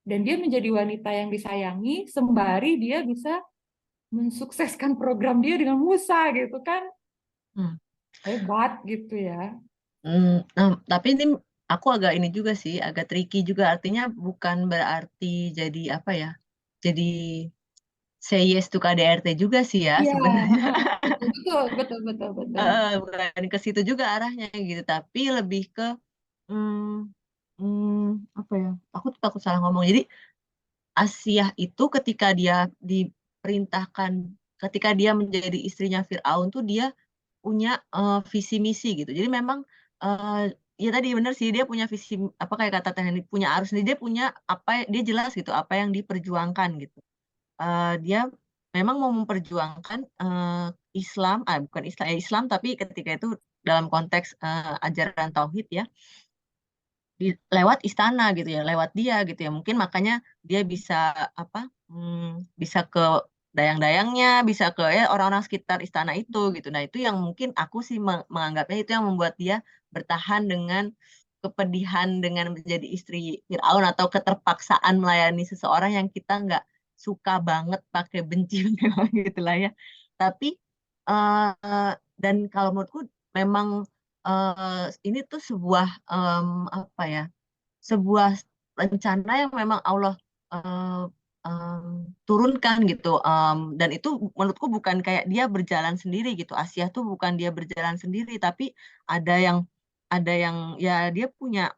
dan dia menjadi wanita yang disayangi sembari dia bisa mensukseskan program dia dengan Musa gitu kan. Hebat gitu ya.
Nah, tapi ini aku agak ini juga sih, agak tricky juga. Artinya bukan berarti jadi apa ya? Jadi say yes to KDRT juga sih ya
Iya,
sebenarnya.
betul betul betul betul betul.
Bukan ke situ juga arahnya gitu, tapi lebih ke hmm, apa ya? Aku takut salah ngomong. Jadi Asia itu ketika dia diperintahkan, ketika dia menjadi istrinya Firaun tuh dia punya visi misi gitu. Jadi memang eh, ya tadi benar sih dia punya visi apa kayak kata teknik punya arus sendiri dia punya apa dia jelas gitu apa yang diperjuangkan gitu. Dia memang mau memperjuangkan Islam, bukan Islam, ya Islam tapi ketika itu dalam konteks ajaran tauhid ya lewat istana gitu ya, lewat dia gitu ya. Mungkin makanya dia bisa apa? Bisa ke dayang-dayangnya, bisa ke ya orang-orang sekitar istana itu gitu. Nah, itu yang mungkin aku sih menganggapnya itu yang membuat dia bertahan dengan kepedihan dengan menjadi istri Firaun atau keterpaksaan melayani seseorang yang kita nggak suka banget pakai benci memang gitu lah ya. Tapi dan kalau menurutku memang ini tuh sebuah apa ya sebuah rencana yang memang Allah eh, em, turunkan gitu. Dan itu menurutku bukan kayak dia berjalan sendiri gitu. Asia tuh bukan dia berjalan sendiri tapi ada yang ya dia punya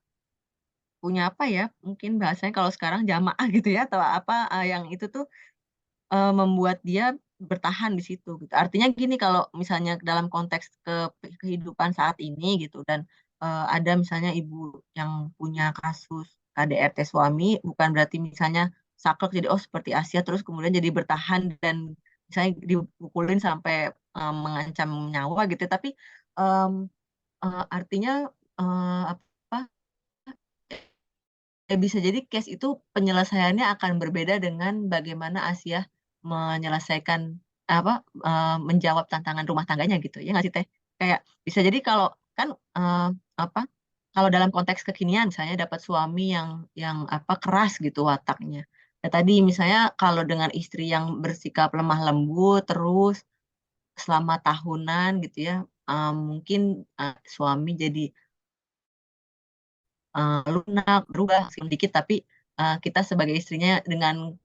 punya apa ya mungkin bahasanya kalau sekarang jamaah gitu ya atau apa yang itu tuh membuat dia bertahan di situ gitu. Artinya gini kalau misalnya dalam konteks kehidupan saat ini gitu dan ada misalnya ibu yang punya kasus KDRT suami bukan berarti misalnya saklek jadi oh seperti Asia terus kemudian jadi bertahan dan misalnya dipukulin sampai mengancam nyawa gitu tapi em, artinya apa bisa jadi case itu penyelesaiannya akan berbeda dengan bagaimana Asia menyelesaikan menjawab tantangan rumah tangganya gitu ya nggak sih Teh? Kayak bisa jadi kalau kan apa kalau dalam konteks kekinian misalnya dapat suami yang keras gitu wataknya. Ya tadi misalnya kalau dengan istri yang bersikap lemah lembut terus selama tahunan gitu ya, mungkin suami jadi lunak berubah sedikit tapi kita sebagai istrinya dengan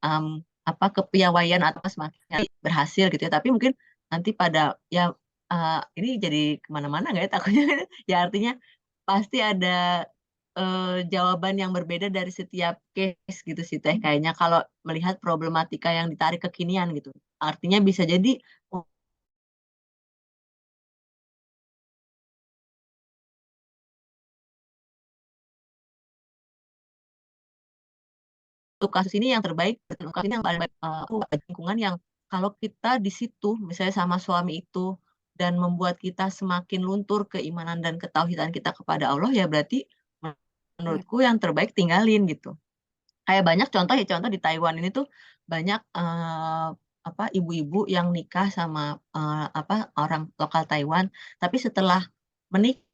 um, kepiawaian atau semakin berhasil gitu ya. Tapi mungkin nanti pada ya ini jadi kemana-mana nggak ya takutnya ya artinya pasti ada jawaban yang berbeda dari setiap case gitu sih Teh. Kayaknya kalau melihat problematika yang ditarik kekinian gitu. Artinya bisa jadi untuk kasus ini yang terbaik, untuk kasus ini yang paling baik lingkungan yang kalau kita di situ misalnya sama suami itu dan membuat kita semakin luntur keimanan dan ketauhidan kita kepada Allah ya berarti menurutku yang terbaik tinggalin gitu. Kayak banyak contoh ya contoh di Taiwan ini tuh banyak ibu-ibu yang nikah sama orang lokal Taiwan tapi setelah menikah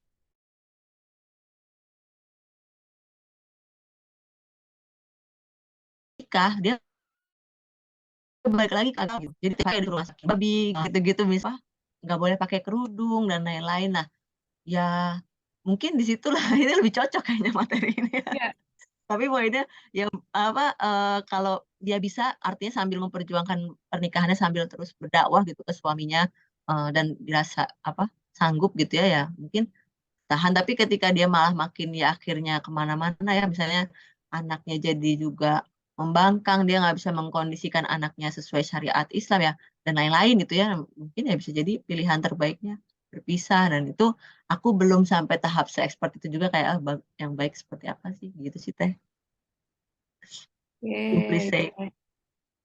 dia balik lagi ke agama gitu. Jadi kayak di rumah sakit babi gitu-gitu misalnya nggak boleh pakai kerudung dan lain-lain. Nah, ya mungkin di situlah ini lebih cocok kayaknya materi ini.
Ya,
Tapi poinnya ya kalau dia bisa artinya sambil memperjuangkan pernikahannya sambil terus berdakwah gitu ke suaminya dan dirasa sanggup gitu ya ya mungkin tahan. Tapi ketika dia malah makin ya akhirnya kemana-mana ya misalnya anaknya jadi juga membangkang dia nggak bisa mengkondisikan anaknya sesuai syariat Islam ya dan lain-lain gitu ya mungkin ya bisa jadi pilihan terbaiknya berpisah dan itu aku belum sampai tahap se-expert itu juga kayak yang baik seperti apa sih gitu sih Teh. Simply say.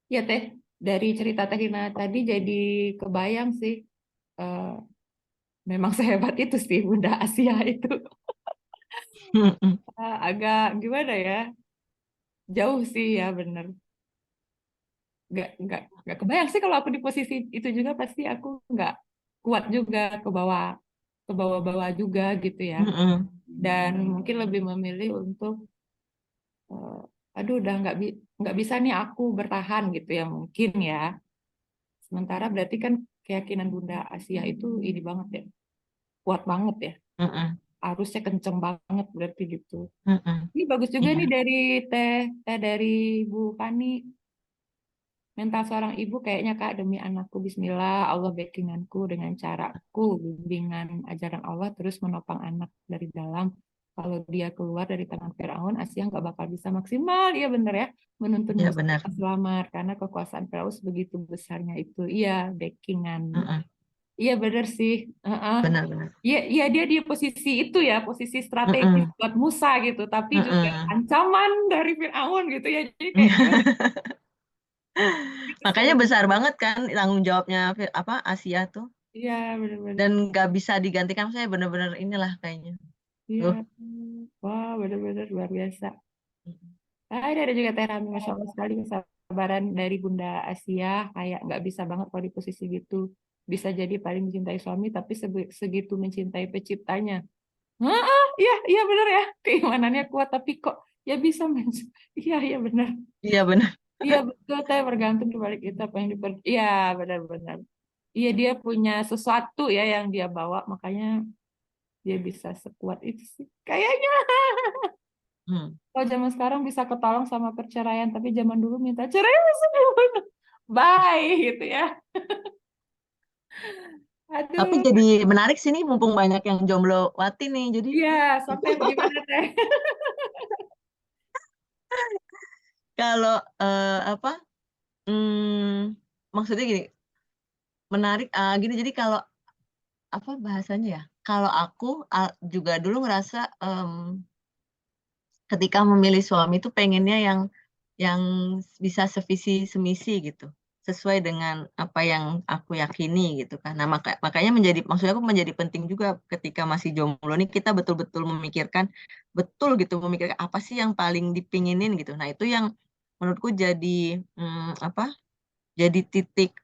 ya Teh, dari cerita Teh Rina tadi jadi kebayang sih, eh, memang sehebat itu sih Bunda Asia itu. Agak gimana ya, jauh sih ya bener. Nggak kebayang sih kalau aku di posisi itu juga pasti aku nggak kuat juga ke bawah-bawah juga gitu ya. Dan mungkin lebih memilih untuk aduh udah nggak bisa nih aku bertahan gitu ya mungkin ya. Sementara berarti kan keyakinan Bunda Asia itu ini banget ya, kuat banget ya. Harusnya kenceng banget berarti gitu. Ini bagus juga nih
Iya.
dari teh dari Bu Fani. Mental seorang ibu kayaknya Kak, demi anakku Bismillah, Allah backinganku dengan caraku, bimbingan ajaran Allah terus menopang anak dari dalam. Kalau dia keluar dari tangan Firaun, Asia nggak bakal bisa maksimal, iya bener ya, menuntun
Iya
musuh
benar.
selamat karena kekuasaan Firaun begitu besarnya itu. Iya, backingan. Iya bener sih.
Benar-benar.
Iya, iya dia di posisi itu ya, posisi strategis buat Musa gitu, tapi juga ancaman dari Firaun gitu ya. Jadi kayak gimana? Gitu sih,
Makanya besar banget kan tanggung jawabnya Asia tuh
iya benar-benar.
dan nggak bisa digantikan saya benar-benar inilah kayaknya.
Iya,
Tuh.
wah benar-benar luar biasa. Ada juga Teh Rami, Masya Allah sekali kesabaran dari Bunda Asia, kayak nggak bisa banget kalau di posisi gitu. Bisa jadi paling mencintai suami, tapi segitu mencintai penciptanya. Hah, iya, iya benar ya. Keimanannya kuat, tapi kok ya bisa iya, iya benar.
Iya benar.
Iya betul, Teh, bergantung di balik itu apa yang iya benar-benar. Iya dia punya sesuatu ya yang dia bawa, makanya dia bisa sekuat itu sih. Kayaknya. Kalau zaman sekarang bisa ketolong sama perceraian, tapi zaman dulu minta cerai masih gimana? Bye gitu ya.
Tapi
Aduh,
jadi menarik sih nih mumpung banyak yang jomblo wati nih. Jadi
iya, sampai gimana teh?
kalau maksudnya gini menarik gini jadi kalau bahasanya ya kalau aku juga dulu ngerasa ketika memilih suami itu pengennya yang bisa sevisi semisi gitu sesuai dengan apa yang aku yakini gitu kan. Nah, makanya maksudnya aku menjadi penting juga ketika masih jomblo nih kita betul-betul memikirkan memikirkan apa sih yang paling dipinginin gitu. Nah, itu yang menurutku jadi apa? Jadi titik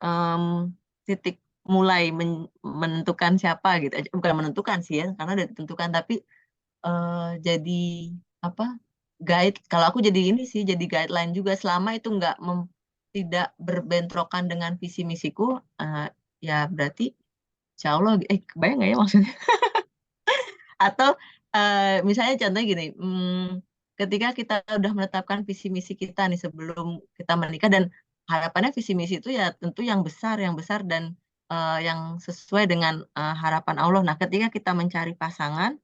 mulai menentukan siapa gitu. Bukan menentukan sih ya, karena udah ditentukan tapi jadi apa? Guide. Kalau aku jadi ini sih jadi guideline juga selama itu tidak berbentrokan dengan visi misiku, ya berarti insya Allah, kebayang nggak ya maksudnya? Atau misalnya contohnya gini, ketika kita udah menetapkan visi misi kita nih sebelum kita menikah dan harapannya visi misi itu ya tentu yang besar dan yang sesuai dengan harapan Allah. Nah, ketika kita mencari pasangan,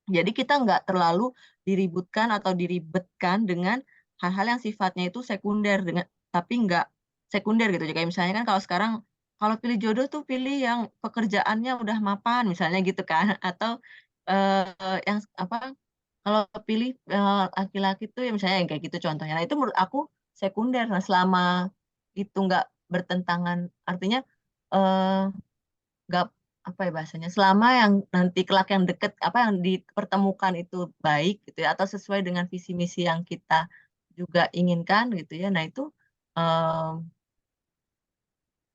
jadi kita nggak terlalu diributkan atau diribetkan dengan hal-hal yang sifatnya itu sekunder tapi nggak sekunder gitu. Kayak misalnya kan kalau sekarang kalau pilih jodoh tuh pilih yang pekerjaannya udah mapan misalnya gitu kan atau yang apa kalau pilih laki-laki tuh ya misalnya yang kayak gitu contohnya. Nah, itu menurut aku sekunder. Nah, selama itu nggak bertentangan artinya eh, nggak apa ya bahasanya selama yang nanti kelak yang deket apa yang dipertemukan itu baik gitu ya atau sesuai dengan visi misi yang kita juga inginkan gitu ya nah itu em,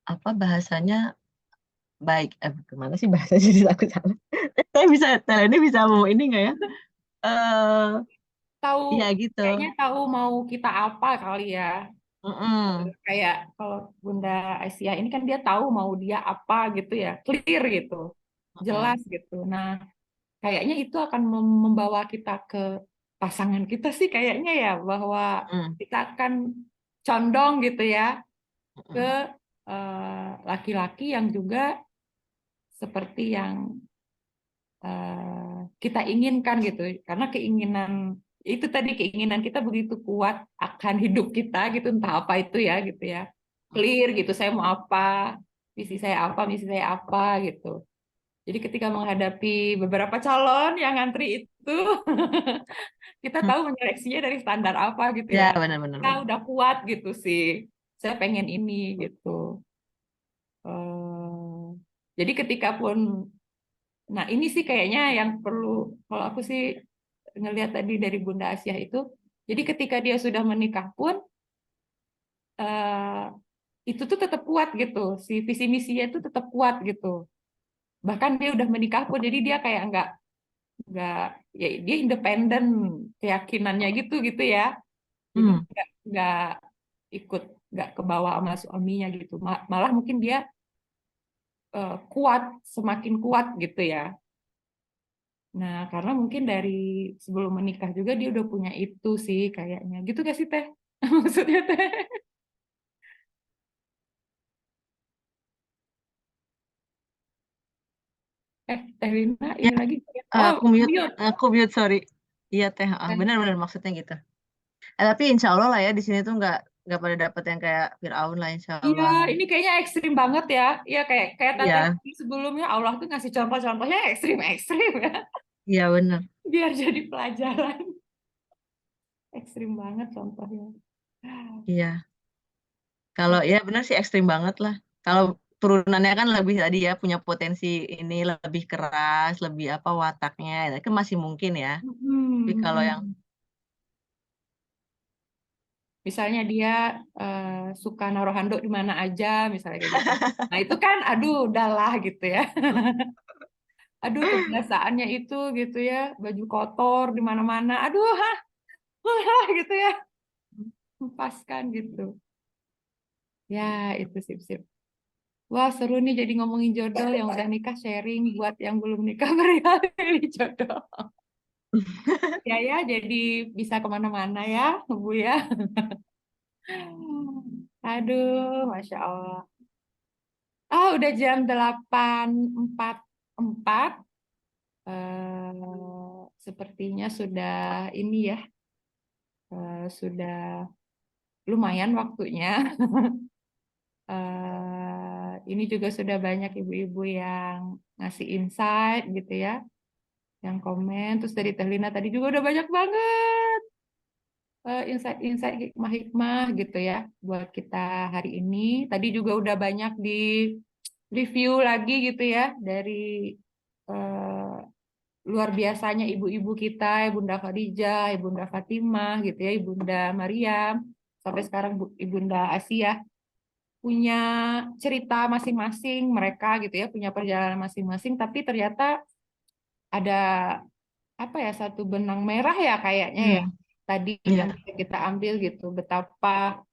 apa bahasanya baik gimana sih bahasanya jadi aku salah saya bisa ini bisa mau ini nggak ya
Tahu,
iya gitu.
kayaknya tahu mau kita apa kali ya.
Mm-mm.
Kayak kalau Bunda Aisyah ini kan dia tahu mau dia apa gitu ya, clear gitu, jelas
Mm-mm.
gitu. Nah, kayaknya itu akan membawa kita ke pasangan kita sih kayaknya ya, bahwa
Mm-mm.
kita akan condong gitu ya ke
Mm-mm.
laki-laki yang juga seperti yang kita inginkan gitu. Karena keinginan itu tadi keinginan kita begitu kuat akan hidup kita gitu, entah apa itu ya gitu ya. Clear gitu, saya mau apa, misi saya apa gitu. Jadi ketika menghadapi beberapa calon yang ngantri itu, kita tahu menyeleksinya dari standar apa gitu
Ya
ya.
benar-benar
Kita
benar.
udah kuat gitu sih. Saya pengen ini gitu. Jadi ketika pun, nah ini sih kayaknya yang perlu, kalau aku sih ngelihat tadi dari Bunda Asyah itu, jadi ketika dia sudah menikah pun, eh, itu tuh tetap kuat gitu, si visi misinya itu tetap kuat gitu. Bahkan dia udah menikah pun, jadi dia kayak nggak ya dia independen keyakinannya gitu gitu ya. Jadi
Hmm.
nggak ikut nggak ke bawah sama suaminya gitu. Malah mungkin dia kuat semakin kuat gitu ya. Nah karena mungkin dari sebelum menikah juga dia udah punya itu sih kayaknya. Gitu gak sih Teh? Maksudnya Teh? Teh Lina
Ya
ini lagi. Oh, mute.
aku mute sorry iya teh benar-benar maksudnya gitu. Tapi insya Allah lah ya di sini tuh nggak pada dapet yang kayak Firaun lah insya
Iya,
Allah.
ini kayaknya ekstrim banget ya. Iya, kayak kayak Teteh
Iya,
sebelumnya Allah tuh ngasih contoh-contohnya ekstrim-ekstrim ya.
iya bener.
Biar jadi pelajaran. Ekstrim banget contohnya.
Iya. Kalau ya bener sih ekstrim banget lah. Kalau turunannya kan lebih tadi ya punya potensi ini lebih keras, lebih apa wataknya, itu masih mungkin ya. Tapi kalau yang
Misalnya dia suka naruh handuk di mana aja, misalnya kayak gitu. Nah itu kan, aduh, udahlah gitu ya. Aduh, kebiasaannya itu gitu ya, baju kotor di mana-mana. Aduh, hah, gitu ya, lepaskan gitu. Ya, itu sip-sip. Wah, seru nih jadi ngomongin jodoh yang udah nikah sharing buat yang belum nikah perihal pilih jodoh. Ya ya, jadi bisa kemana-mana ya, Bu ya. Aduh, Masya Allah. Ah, udah jam 8.44. Sepertinya sudah ini ya, sudah lumayan waktunya. Ini juga sudah banyak ibu-ibu yang ngasih insight gitu ya, yang komen. Terus dari Teh Lina tadi juga udah banyak banget. insight-insight hikmah-hikmah gitu ya buat kita hari ini. Tadi juga udah banyak di review lagi gitu ya dari eh, luar biasanya ibu-ibu kita, Ibunda Khadijah, Ibunda Fatimah gitu ya, Ibunda Maryam, sampai sekarang Ibunda Asia punya cerita masing-masing mereka gitu ya, punya perjalanan masing-masing, tapi ternyata ada apa ya, satu benang merah ya kayaknya ya
Hmm,
tadi
iya.
yang bisa kita ambil gitu, betapa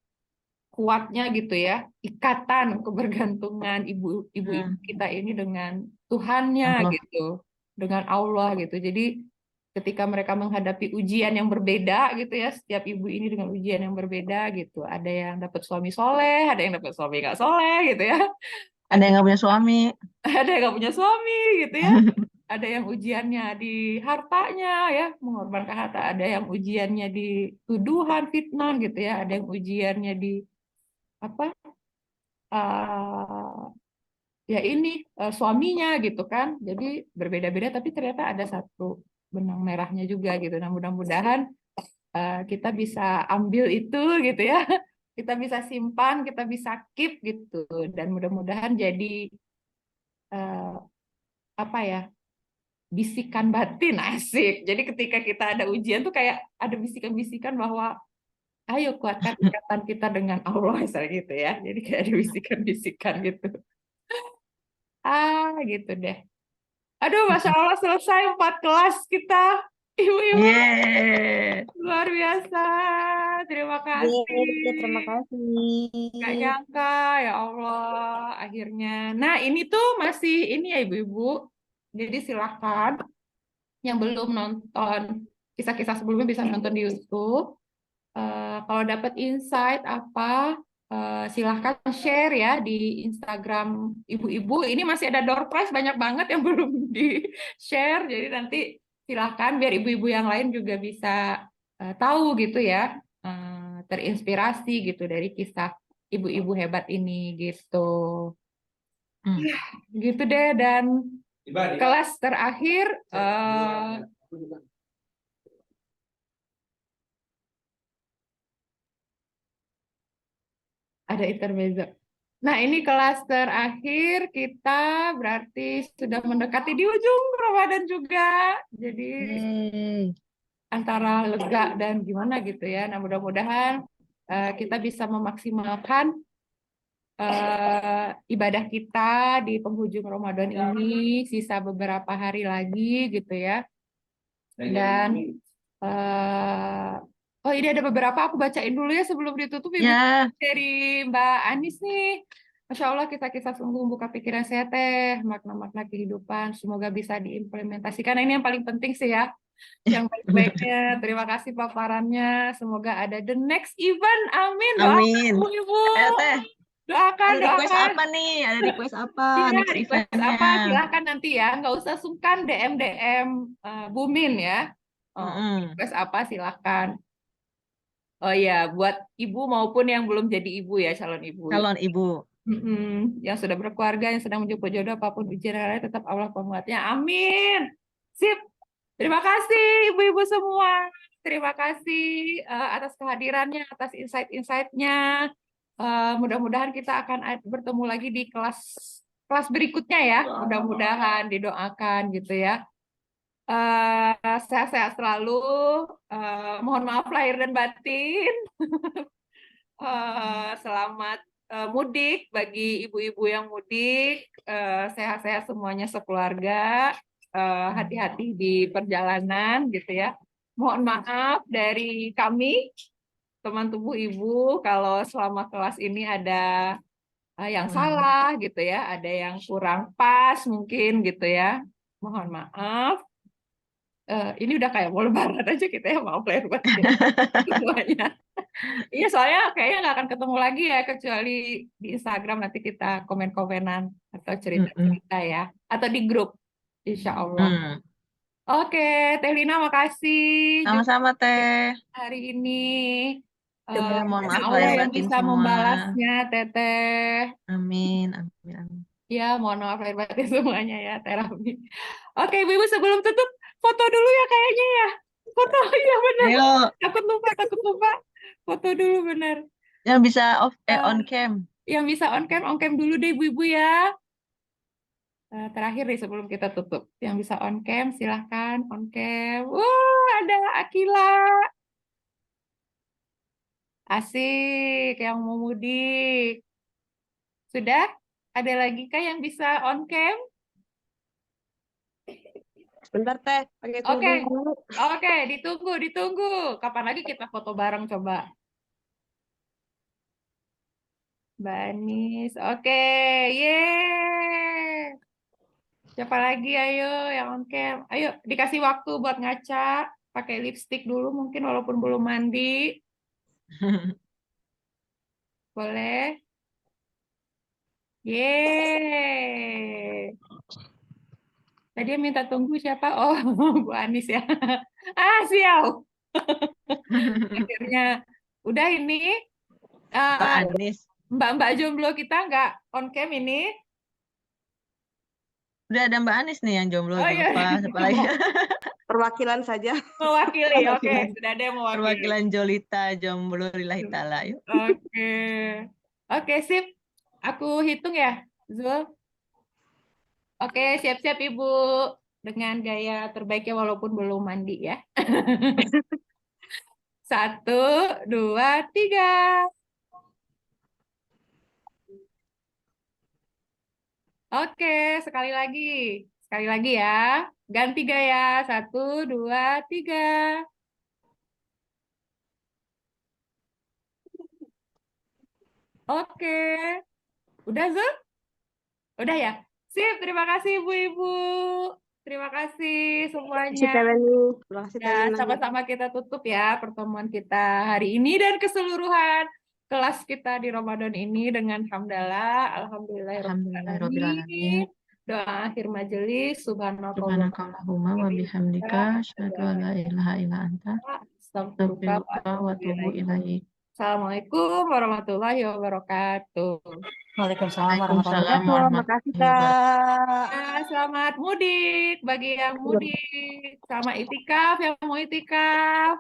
kuatnya gitu ya ikatan kebergantungan ibu-ibu
Hmm,
kita ini dengan Tuhannya
Allah.
gitu, dengan Allah gitu. Jadi ketika mereka menghadapi ujian yang berbeda gitu ya, setiap ibu ini dengan ujian yang berbeda gitu. Ada yang dapat suami soleh, ada yang dapat suami nggak soleh gitu ya,
Ada
ada
yang nggak punya suami.
ada yang nggak punya suami gitu ya, ada yang ujiannya di hartanya ya, mengorbankan harta, ada yang ujiannya di tuduhan fitnah gitu ya, ada yang ujiannya di apa eh ya ini suaminya gitu kan. Jadi berbeda-beda tapi ternyata ada satu benang merahnya juga gitu. Nah, mudah-mudahan kita bisa ambil itu gitu ya. Kita bisa simpan, kita bisa keep gitu, dan mudah-mudahan jadi eh, apa ya? Bisikan batin asik. Jadi ketika kita ada ujian tuh kayak ada bisikan-bisikan bahwa ayo kuatkan ikatan kita dengan Allah misalnya gitu ya. Jadi kayak ada bisikan-bisikan gitu. Gitu deh. Aduh, Masya Allah selesai 4 kelas kita. Ibu-ibu,
Yeay.
luar biasa. Terima
Yeay, terima
kasih. Gak
kasih.
nyangka, ya Allah, akhirnya. Nah, ini tuh masih ini ya ibu-ibu. Jadi silakan yang belum nonton kisah-kisah sebelumnya bisa nonton di YouTube. Kalau dapat insight apa, silahkan share ya di Instagram ibu-ibu. Ini masih ada door prize banyak banget yang belum di share. Jadi nanti silahkan biar ibu-ibu yang lain juga bisa tahu gitu ya, terinspirasi gitu dari kisah ibu-ibu hebat ini gitu.
Hmm.
Gitu deh, dan kelas terakhir ada intermezzo. Nah, ini kelas terakhir kita berarti sudah mendekati di ujung Ramadan juga. Jadi
Yeay.
antara lega dan gimana gitu ya. Nah, mudah-mudahan kita bisa memaksimalkan ibadah kita di penghujung Ramadan ini, sisa beberapa hari lagi gitu ya. Dan oh, ini ada beberapa, aku bacain dulu ya sebelum ditutup Ibu,
Ya,
dari Mbak Anis nih. Masya Allah, kisah-kisah sungguh membuka pikiran saya teh, makna-makna kehidupan. Semoga bisa diimplementasikan. Nah, ini yang paling penting sih ya, yang baik-baiknya. Terima kasih paparannya. Semoga ada the next event. Amin. Doakan
amin.
Ibu-Ibu.
Ayo Teh,
Doakan,
ada request
doakan.
apa nih? Ada request apa
Iya,
next
request
eventnya?
apa? Silahkan nanti ya. Nggak usah sungkan DM-DM Bumin ya. Oh,
Mm-mm.
request apa silahkan. Oh ya, buat ibu maupun yang belum jadi ibu ya, calon ibu.
Calon ibu.
Yang sudah berkeluarga, yang sedang menjemput jodoh, apapun ujian yang ada, tetap Allah penguatnya. Amin. Sip. Terima kasih ibu-ibu semua. Terima kasih atas kehadirannya, atas insight-insightnya. Mudah-mudahan kita akan bertemu lagi di kelas kelas berikutnya ya. Mudah-mudahan didoakan gitu ya. Sehat-sehat selalu. Mohon maaf lahir dan batin. Selamat mudik bagi ibu-ibu yang mudik. Sehat-sehat semuanya sekeluarga. Hati-hati di perjalanan gitu ya. Mohon maaf dari kami, teman tubuh ibu, kalau selama kelas ini ada yang salah gitu ya, ada yang kurang pas mungkin gitu ya. Mohon maaf. Ini udah kayak mau lebaran aja kita ya, maaf lahir batin semuanya. Iya, soalnya kayaknya nggak akan ketemu lagi ya, kecuali di Instagram nanti kita komen-komenan atau
Mm-mm.
cerita-cerita ya. Atau di grup, insya Allah.
Hmm.
Oke, Teh Lina makasih juga
Sama-sama Teh.
hari ini.
Terima
Ya, mohon
Hanya
maaf
Allah
lahir
yang
batin
bisa
semua.
membalasnya, Teteh.
Amin, amin, amin.
Ya, mohon maaf lahir batin semuanya ya, terapi. Oke, Ibu-Ibu sebelum tutup, foto dulu ya kayaknya ya. Foto, iya benar.
Ayo,
Takut lupa. Foto dulu benar.
yang bisa on
Eh,
cam.
yang bisa on cam dulu deh ibu-ibu ya. Terakhir nih sebelum kita tutup. Yang bisa on cam silahkan on cam. Ada Akila. Asik yang mau mudik. Sudah? Ada lagi kah yang bisa on cam?
Bentar teh, pakai
Oke,
kerudung dulu.
oke, ditunggu. Kapan lagi kita foto bareng coba? Banis, oke, yeay. Siapa lagi? Ayo yang on cam. Ayo dikasih waktu buat ngaca. Pakai lipstick dulu mungkin walaupun belum mandi. Boleh? Yeay. Tadi yang minta tunggu siapa? Oh, Bu Anis ya. Siap. Akhirnya. Udah ini.
Pak
eh,
Anies.
Mbak-mbak jomblo kita nggak on cam ini.
Udah ada Mbak Anies nih yang jomblo,
Oh iya,
lupa siapa lagi.
Perwakilan saja.
mewakili. Oke, sudah ada yang mewakili.
Perwakilan Jolita jomblo lillahi ta'ala. Yuk.
Oke. Oke, sip. Aku hitung ya, Zul. Oke, siap-siap Ibu. Dengan gaya terbaiknya walaupun belum mandi ya. 1, 2, 3. Oke, sekali lagi. Sekali lagi ya. Ganti gaya. 1, 2, 3. Oke. Udah, Zul? Udah ya? Sip, terima kasih Ibu-Ibu. Terima kasih semuanya.
Terima kasih Teh Leni. Terima kasih Teh
Ya,
Lina.
sama-sama kita tutup ya pertemuan kita hari ini dan keseluruhan kelas kita di Ramadan ini dengan hamdalah, alhamdulillahirobbilalamin. Doa akhir majelis, subhanakallahumma
Subhanakallahumma wa bihamdika asyhadu an la ilaha illa anta
astaghfiruka wa
astaghfiruka wa
atubu
atubu
ilaik.
ilaik.
Assalamualaikum warahmatullahi wabarakatuh.
Waalaikumsalam
Waalaikumsalam
Terima kasih
warahmatullahi wabarakatuh.
Kak.
Ya, selamat mudik bagi yang mudik. Selamat itikaf yang mau itikaf.